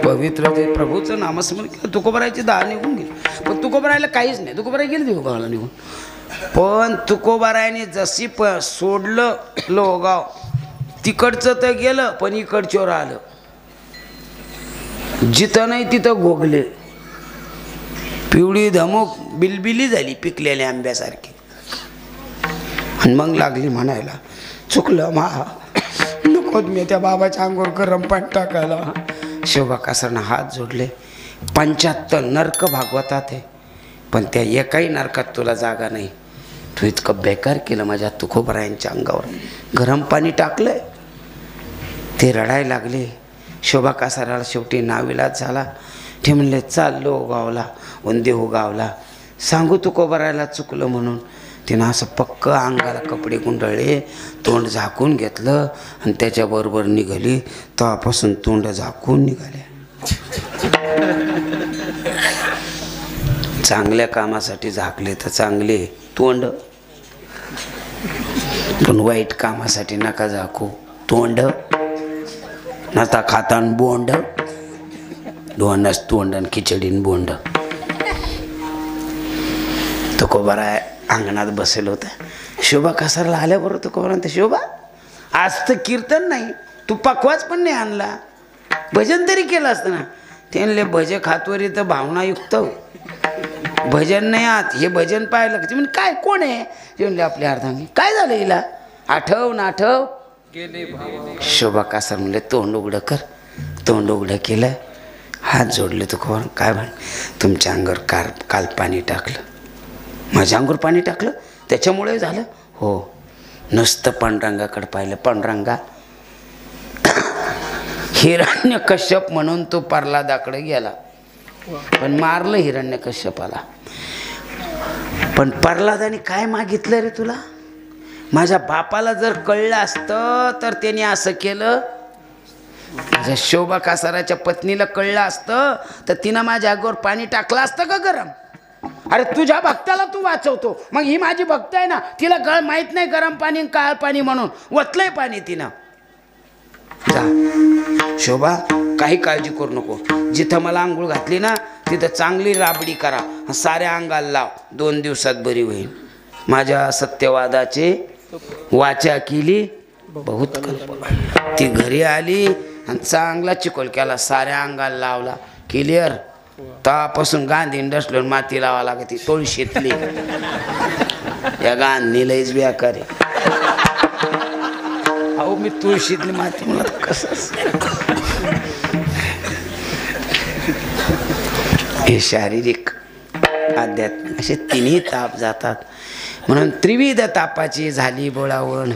पवित्र ते प्रभूचं नामस्मरण केलं. तुकोबारायची 10 निघून गेली. पण तुकोबारायला काहीच नाही. तुकोबाराय गेली देवगावला निघून. पण तुकोबारायने जशी सोडलं लोगाव, तिकडचं तर गेलं पण इकडच्यावर आलं. जिथं नाही तिथं गोगले. पिवळी धमक बिलबिली झाली पिकलेल्या आंब्यासारखी. आणि मग लागली म्हणायला, चुकलं मा, नको मी त्या बाबाच्या अंगावर गरम पाणी टाकायला. शोभा कासारनं हात जोडले. 75 नरक भागवतात आहे, पण त्या एकाही नरकात तुला जागा नाही. तू इतकं बेकार केलं माझ्या तुकोबरायांच्या अंगावर, गरम पाणी टाकलंय. ते रडायला लागले. शोभा कासाराला शेवटी नाविलाज झाला. ते म्हणले, चाललो गावला, उंदेहू गावला, सांगू तुकोबरायला चुकलं म्हणून. तिनं असं पक्क अंगाला कपडे गुंडळले, तोंड झाकून घेतलं आणि त्याच्याबरोबर निघाली. तेव्हापासून तोंड झाकून निघाले. चांगल्या कामासाठी झाकले तर चांगले तोंड, पण वाईट कामासाठी नका झाकू तोंड. नता खातान बोंड, दोनच तोंड आणि खिचडीन बोंड. तुकोबरा अंगणात बसेल होता. शोभा कासारला आल्याबरोबर तुकोबरा म्हणते, शोभा आज तर कीर्तन नाही, तू पकवाच पण नाही आणला, भजन तरी केलं असतं ना. त्यांना भजे खातवरी तर भावनायुक्त, भजन नाही आत, हे भजन पाहिलं का? म्हणजे काय कोण आहे? ते म्हणले, आपल्या अर्धांगी. काय झालं हिला? आठव ना आठव. शोभा कासार म्हणले, तोंड उघडं कर. तोंड उघडं केलं, हात जोडले. तुकोबरा काय म्हण, तुमच्या अंगावर काल पाणी टाकलं. माझ्या अंगावर पाणी टाकलं त्याच्यामुळे झालं? हो. नुसतं पांडुरंगाकडे पाहिलं. पांडुरंगा, हिरण्यकश्यप म्हणून तो प्रल्हादाकडे गेला, पण मारलं हिरण्यकश्यपाला. पण प्रल्हादाने काय मागितलं रे तुला? माझ्या बापाला जर कळलं असतं तर त्याने असं केलं. माझ्या शोभा कासाराच्या पत्नीला कळलं असतं तर तिनं माझ्या अंगावर पाणी टाकलं असतं का गरम? अरे तुझ्या भक्ताला तू वाचवतो, मग ही माझी भक्त आहे ना, तिला माहित नाही गरम पाणी काळ पाणी म्हणून वतलंय पाणी तिनं. जा शोभा, काही काळजी करू नको. जिथं मला आंघोळ घातली ना तिथं चांगली राबडी करा, साऱ्या अंगाला लाव, 2 दिवसात बरी होईल. माझ्या सत्यवादाचे वाचा केली बहुत. ती घरी आली आणि चांगला चिकोल केला, साऱ्या अंगाला लावला. क्लिअर. तेव्हापासून गांधी इंडस्ट्रीवर माती लावा लागते, तुळशीतली. या गांधी लईच बेकार आहे. अहो मी तुळशीतली माती, मला कसं हे शारीरिक आध्यात्मिक असे तिन्ही ताप जातात. म्हणून त्रिविध तापाची झाली बोळावण.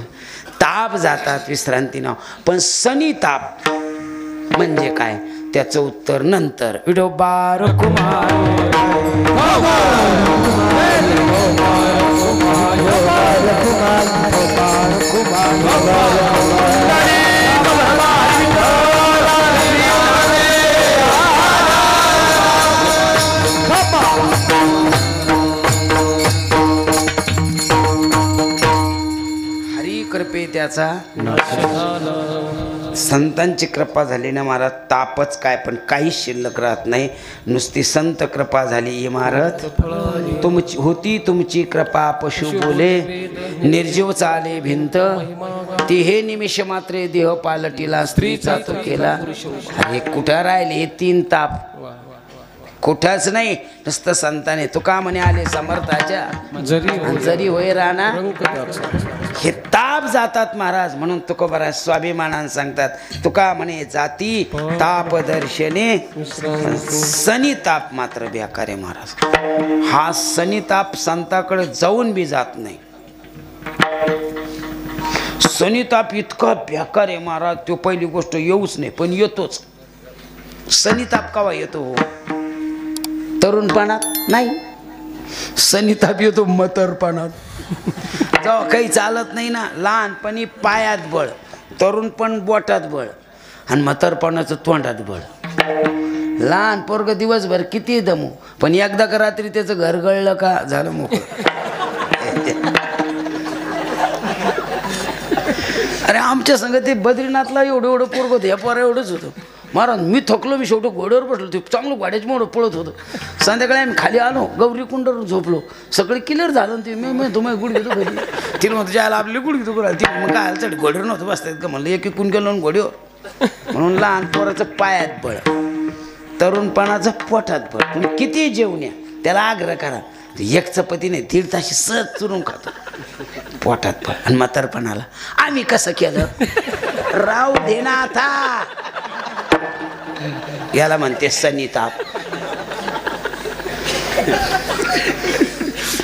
ताप जातात विश्रांती नाव, पण सनी ताप म्हणजे काय त्याचं उत्तर नंतर. विठोबा कुमार हरी कृपे त्याचा संतांची कृपा झाली ना महाराज, तापच काय पण काहीच शिल्लक राहत नाही. नुसती संत कृपा झाली इमारत. तुमची होती तुमची कृपा पशु बोले, निर्जीव चाले भिंत. ती हे निमिष मात्रे देह पालटीला, स्त्रीचा तो केला. अरे कुठं राहिले हे 3 ताप? कुठंच नाही. नुसतं संताने तुका म्हणे आले समर्थाच्या जरी होय राणा, हे ताप जातात महाराज. म्हणून तुकोबरा स्वाभिमानाने सांगतात, तुका म्हणे जाती ताप दर्शने, सनी ताप मात्र बेकार आहे महाराज. हा सनी ताप संताकडे जाऊन बी जात नाही. सनी ताप इतका बेकार आहे महाराज, तो पहिली गोष्ट येऊच नाही, पण येतोच. सनी ताप केव्हा येतो? तरुणपणात नाही. सनी ताप येतो म्हातारपणात, जेव्हा काही चालत नाही ना. लहानपणी पायात बळ, तरुणपण बोटात बळ, आणि म्हातारपणाचं तोंडात बळ. लहान पोरग दिवसभर किती दमू, पण एकदा का रात्री त्याचं घर गळलं का झालं मोकळं. अरे आमच्या संग ते बद्रीनाथला एवढं पोरग होतं, या पोरा एवढंच होतं महाराज. मी थकलो, मी शेवटी घोड्यावर बसलो. ते चांगलं गाड्याची मोडं पळत होतं. संध्याकाळी आम्ही खाली आलो, गौरी कुंडावर झोपलो. सगळं क्लिअर झालं. ते मी तुम्हाला गुड घेतो घरी. तिला म्हणतो जायला आपली गुड घेतो ती. मग काय चढ घोड्यावर नव्हतं बसतात का म्हणलं, एक एकूण गेलो घोड्यावर. म्हणून लहान पोराचं पायात बळ, तरुणपणाचं पोटात बळ. तुम्ही किती जेवण्या त्याला आग्रह करा, एक चपाती नाही 1.5 ताशी सहज चुरून खातो पोटात पण. आणि म्हातारपणाला आम्ही कसं केलं राव दे ना आता. याला म्हणते सनीताप.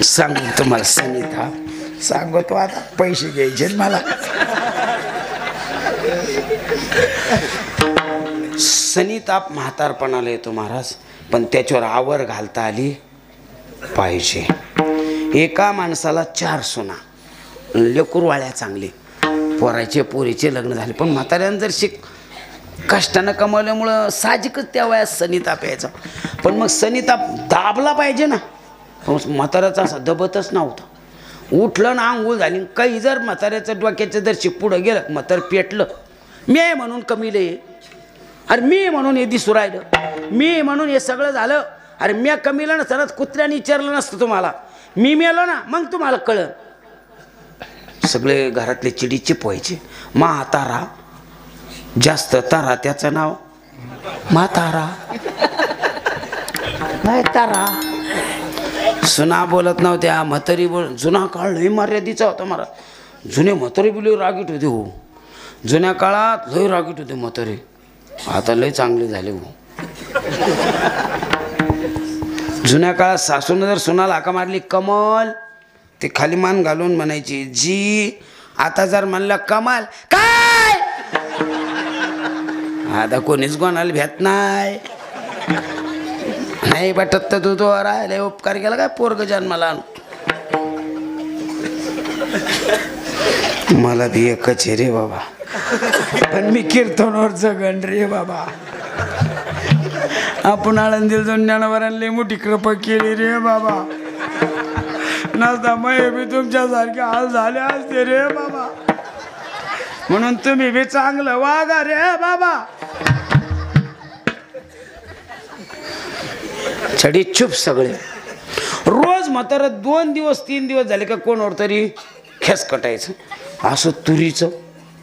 सांगू तुम्हाला सनीताप सांगतो आता. पैसे घ्यायचे मला. सनीताप म्हातारपणाला येतो महाराज, पण त्याच्यावर आवर घालता आली पाहिजे. एका माणसाला 4 सुना, लेकरवाळ्या चांगली, पोराचे पोरीचे लग्न झाले, पण म्हाताऱ्यानं जर कष्टानं कमवल्यामुळं साहजिकच त्या वयात सनीताप यायचा. पण मग सनीताप दाबला पाहिजे ना. म्हाताऱ्याचा असा दबतच नव्हता. उठलं ना आंघोळ झाली, काही जर म्हाताऱ्याचं डोक्याचं जर पुढं गेलं म्हातार पेटलं, मी आहे म्हणून कमीले, अरे मी म्हणून हे दिसू राहिलं, मी म्हणून हे सगळं झालं. अरे मी कमीला नसताना कुत्र्याने विचारलं नसतं तुम्हाला, मी मेलो ना मग तुम्हाला कळलं. सगळे घरातले चिडी चिपवायचे. म्हातारा जास्त तारा, त्याचं नाव म्हातारा. म्हातारा सुना बोलत नव्हत्या, म्हातारी बोल. जुना काळ लई मर्यादेचा होता मला. जुने म्हातारी बोली रागीट होते हो. जुन्या काळात लई रागीट होते म्हातारी. आता लय चांगले झाले हो. जुन्या काळात सासून जर सुनाला हाका मारली कमल, ते खाली मान घालून म्हणायची जी. आता जर म्हणलं कमल काय, आता कोणीच कोणाला भेट नाही. नाही वाटत तर तू राहिले उपकार केला काय पोरग जन्माला आणू. मला बी एकच आहे रे बाबा, पण मी कीर्तनवर जगन रे बाबा. आपण आळंदीला जाऊन ज्ञानवरांनी मोठी कृपा केली रे बाबा. नसता मग बी तुमच्यासारखे हाल झाले असते रे बाबा. म्हणून तुम्ही बी चांगलं वागा रे बाबा. छडी चुप सगळे. रोज म्हातारा 2 दिवस 3 दिवस झाले का कोणावर तरी खेस कटायचं. असं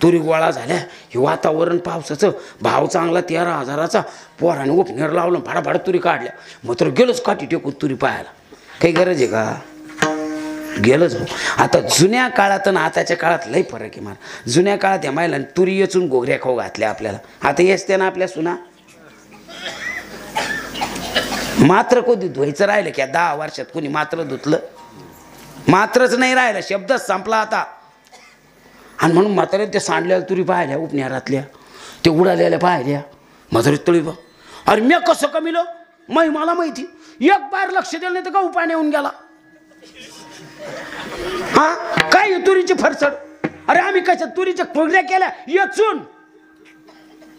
तुरी गोळा झाल्या. हे वातावरण पावसाचं, भाव चांगला 13,000चा. पोराने उपनेर लावलं, फाडाफाड तुरी काढल्या. मात्र गेलंच काठी टेकून तुरी पाहायला. काही गरज आहे का? गेलंच भाऊ. आता जुन्या काळात आणि आताच्या काळात लई फरक आहे मला. जुन्या काळात या महिलांनी तुरी येचून घोगऱ्या खाऊ घातल्या आपल्याला. आता येस त्या ना आपल्या सुना. मात्र कधी धुवायचं राहिलं की 10 वर्षात कोणी मात्र धुतलं? मात्रच नाही राहिलं, शब्दच संपला आता. आणि म्हणून म्हातारे त्या सांडलेल्या तुरी पाहिल्या उपन्यारातल्या, ते उडालेल्या पाहिल्या. म्हातारे तळी बा, अरे मी कसं कमीलो मला माहिती. एक बार लक्ष दिलं नाही तर का उपाय येऊन गेला. हा काय तुरीची फरसड. अरे आम्ही कशा तुरीच्या खोगऱ्या केल्या येचून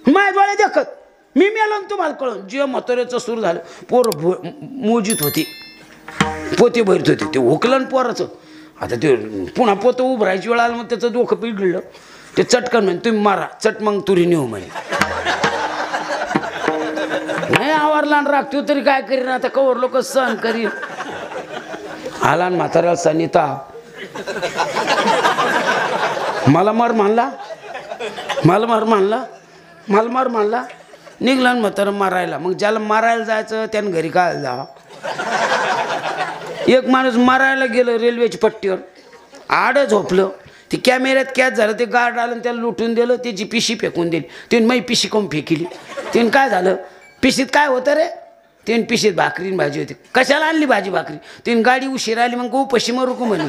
माय डोळे देखत. मी मेलो तुम्हाला कळून. जे म्हाताऱ्याचं सुरू झालं, पोर मोजीत होती, पोते भरत होते, ते हुकलं पोराचं. आता ते पुन्हा पोतं उभं राहायची वेळ आलं, मग त्याचं डोकं पिघडलं. ते चटकन म्हणे तुम्ही मारा, चट मग तुरी नेऊ म्हणे. नाही आवारला राग तू तरी काय करीन आता, कवर लोक सहन करीन. आला म्हाताऱ्याला सनीता मला मार म्हणला, मला मार म्हणला, मला मार म्हणला. निघला म्हातारा मारायला. मग ज्याला मारायला जायचं त्यानं घरी काय जा. एक माणूस मारायला गेलं रेल्वेच्या पट्टीवर, आड झोपलं. ते कॅमेऱ्यात कॅच झालं. ते गार्ड आलं त्याला लुटून दिलं. त्याची पिशी फेकून दिली. त्याने मै पिशी कोण फेकिली. त्याने काय झालं, पिशीत काय होतं रे. त्याने पिशीत भाकरी भाजी होती. कशाला आणली भाजी भाकरी. त्याने गाडी उशीर आली, मग गो पशी मरू को म्हणे.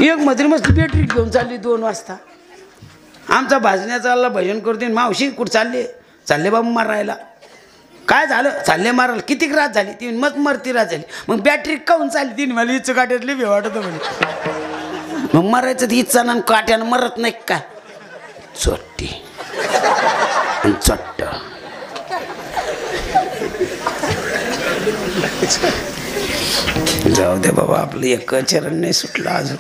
एक मधरी मस्त बॅटरी घेऊन चालली 2 वाजता. आमचा भाजण्या चालला, भजन करते. मावशी कुठं चालले बाबा मारायला. काय झालं, चालले मारायला. किती रात झाली. ती मग मरती रात झाली. मग बॅटरी काऊन चालली. तिने मला इच्छा काट्यातली भे वाटत म्हणे. मग मरायचं ती इच्छा ना काट्यानं मरत नाही काय. चोट्टी चट्ट. जाऊ दे बाबा, आपलं एक चरण नाही सुटलं अजून.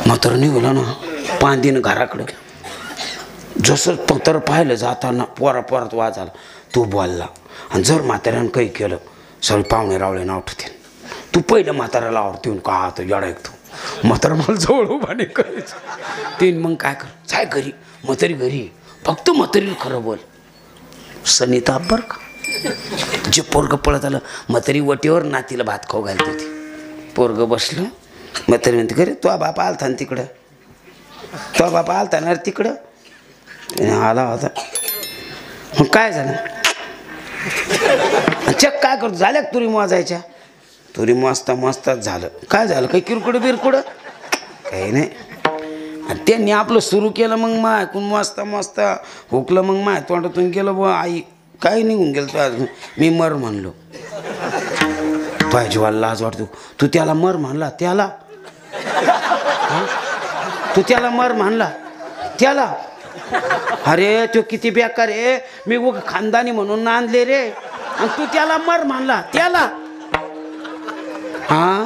म्हातार निघाला ना पांदीनं घराकडं. जसं पत्र पाहिलं जाताना पोरात वाज आला. तू बोलला. आणि जर म्हाताऱ्यानं काही केलं, सगळे पाहुणे रावळे नाव ठेवते. तू पहिलं म्हाताऱ्याला आवडते का आता येडा ऐकतो. म्हातारा मला जवळ उभा नाही करायचं. तीन मग काय कर, जाय घरी. म्हातारी घरी, फक्त म्हातारीला खरं बोल. सनिता बर का जे पोरगं पळत आलं म्हातारी वटीवर नातीला भात खाऊ घालते होती. पोरगं बसलं, म्हातारी म्हणते घरी तो बापा आलता ना तिकडं, तो बापा आलता ना तिकडं. आला होता. मग काय झालं? चक काय करतो, झाल्या का तुरी मोजायच्या? तुरी मस्त मस्तच झालं. काय झालं, काही किरकुड बिरकुड? काही नाही. आणि त्यांनी आपलं सुरू केलं. मग मा ऐकून मस्त मस्त हुकलं. मग माय तोंडातून गेलं बुवा आई काय निघून गेलं तू अजून. मी मर म्हणलो. पाहिजे वाला लाज वाटतो. तू त्याला मर म्हणला त्याला? तू त्याला मर म्हणला त्याला? अरे तो किती बेकार आहे. मी उग खानदानी म्हणून आणले रे आणि तू त्याला मर म्हणला त्याला? हा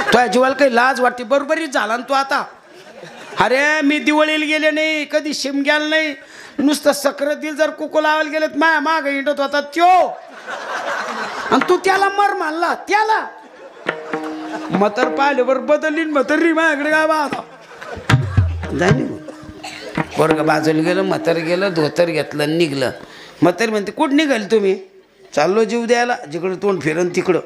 तुझ्या जीवाला काही लाज वाटते? बरोबरीच झाला ना तू आता. अरे मी दिवाळीला गेले नाही, कधी शिमग्याला नाही, नुसतं सक्रातील जर कुकू लावायला गेलं माया माग हिंडत होता त्यो, आणि तू त्याला मर म्हणला त्याला? म्हातार पाहिले बरं बदलली म्हातारी माझ्याकडे काय बा आता जाय. पोरगं बाजूला गेलं, म्हातार गेलं, धोतर घेतलं निघलं. म्हातारी म्हणते कुठं निघाली तुम्ही? चाललो जीव द्यायला, जिकडं तोंड फिरन तिकडं.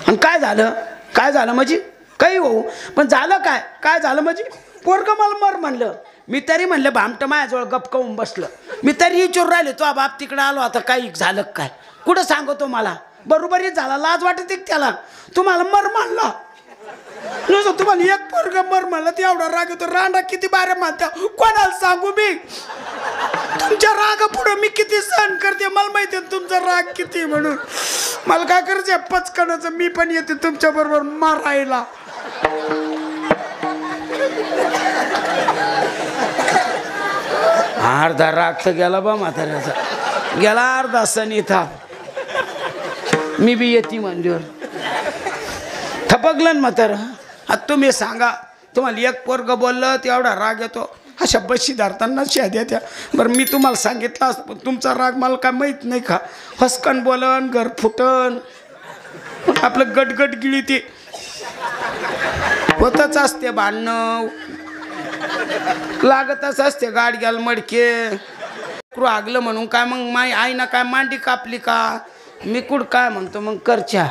आणि काय झालं? काय झालं म्हणजे काही होऊ, पण झालं काय? काय झालं म्हणजे पोरगं मला मर म्हणलं. मी तरी म्हणलं भामट माझ्याजवळ गप करून बसलं. मी तरी विचारून राहिले तो बाप तिकडं आलो आता काही झालं काय? कुठं सांगतो मला? बरोबरच झाला. लाज वाटते त्याला? तुम्हाला मर म्हणला नुसतं. तुम्हाला एक पोरग मर म्हणलं ते एवढा राग येतो. रांडा किती बारे म्हणता कोणाला सांगू मी? तुमच्या रागा पुढे मी किती सहन करते मला माहिती आहे तुमचा राग किती म्हणून. मला काय करायचं पचकणाचं, मी पण येते तुमच्या बरोबर मारायला. अर्धा राग तर गेला बा म्हाताऱ्याचा, गेला अर्धा सनिता. मी बी येते म्हणल्यावर थपकलं म्हातारं. आता तुम्ही सांगा, तुम्हाला एक पोरग बोललं ते एवढा राग येतो? अशा बशी धरताना शाद्या त्या. बरं मी तुम्हाला सांगितलं असतं पण तुमचा राग मला काय माहीत नाही का? हसकन बोलन, घर फुटन, आपलं गटगट गिळी ते होतच असते. भांडणं लागतच असते. गाड घ्याल मडके आगलं म्हणून काय मग माई आईना काय मांडी कापली का? मी कुठ काय म्हणतो मग करच्या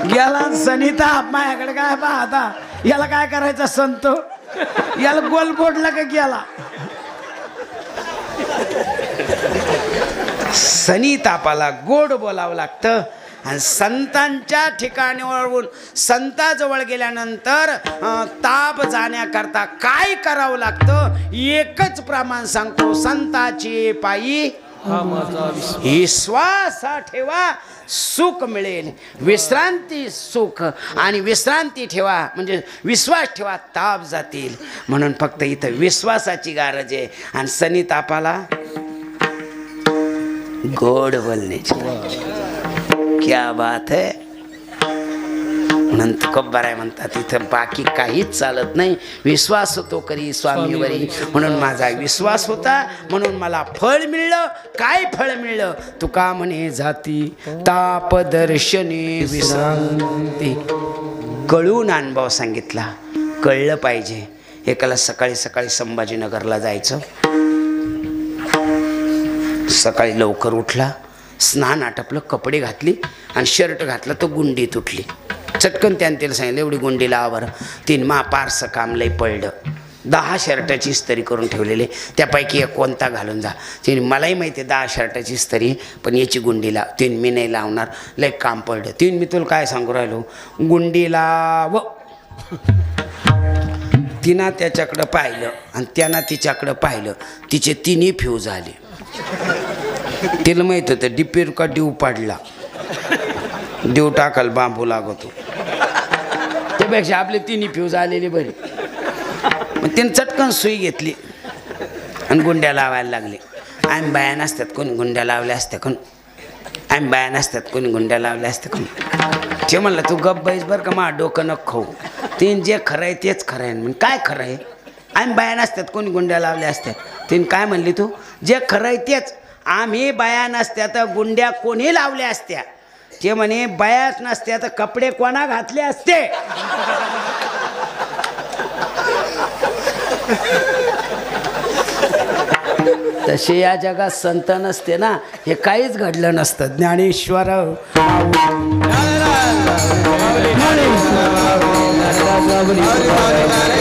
गेला सनिता माझ्याकडे काय पाहता. याला काय करायचं संत? याला गोल बोडला का गेला? सनितापाला गोड बोलावं लागतं. आणि संतांच्या ठिकाणीवरून संताजवळ गेल्यानंतर ताप जाण्याकरता काय करावं लागतं? एकच प्रमाण सांगतो. संताची पायी विश्वास ठेवा, सुख मिळेल. विश्रांती सुख आणि विश्रांती ठेवा म्हणजे विश्वास ठेवा, ताप जातील. म्हणून फक्त इथं विश्वासाची गरज आहे. आणि सनितापाला गोड बोलण्याची. क्या बात है. म्हणून तुकोबाराय म्हणतात इथं बाकी काहीच चालत नाही. विश्वास होतो करी स्वामीवरी. म्हणून माझा विश्वास होता म्हणून मला फळ मिळलं. काय फळ मिळलं? तुका म्हणे जाती ताप दर्शने विश्रांती. कळून अनुभव सांगितला. कळलं पाहिजे. एकाला सकाळी सकाळी संभाजीनगरला जायचं. सकाळी लवकर उठला, स्नान आटपलं, कपडे घातली आणि शर्ट घातला तो गुंडी तुटली. चटकन त्याने तिला सांगितलं एवढी गुंडी लावर. तीन पारसं काम लई पडलं. 10 शर्टाची इस्त्री करून ठेवलेले, त्यापैकी एक कोणता घालून जा. तिने मलाही माहिती आहे 10 शर्टाची इस्त्री, पण याची गुंडी लाव. तीन मी नाही लावणार, लई काम पडलं. तीन मी तुला काय सांगू राहिलो, गुंडी लाव. तिनं त्याच्याकडं पाहिलं आणि त्यानं तिच्याकडं पाहिलं. तिचे तिन्ही फ्यूज आले. तिला माहित होतं डिपेर का डिव पाडला, देव टाकाल बांबू लागतो. त्यापेक्षा आपले तिन्ही फ्यूज आलेले बरे. मग तिने चटकन सुई घेतली आणि गुंड्या लावायला लागले. आम्ही बाया नसतात कोणी गुंड्या लावल्या असत्या कोण? आम्ही बाया नसतात कोणी गुंड्या लावल्या असत्या कोण? ते म्हणलं तू गप बाईस बरं का, मा डोकं नको खाऊ. तीन जे खरं आहे तेच खरं आहे. म्हण काय खरं आहे? आम्ही बाया नसतात कोणी गुंड्या लावल्या असत्या. तीन काय म्हणली तू? जे खरं आहे तेच. आम्ही बाया नसत्या तर गुंड्या कोणी लावल्या असत्या. ते म्हणे बायाच नसत्या तर कपडे कोणा घातले असते. तसे या जगात संत नसते ना, हे काहीच घडलं नसतं. ज्ञानेश्वर ज्ञानेश्वर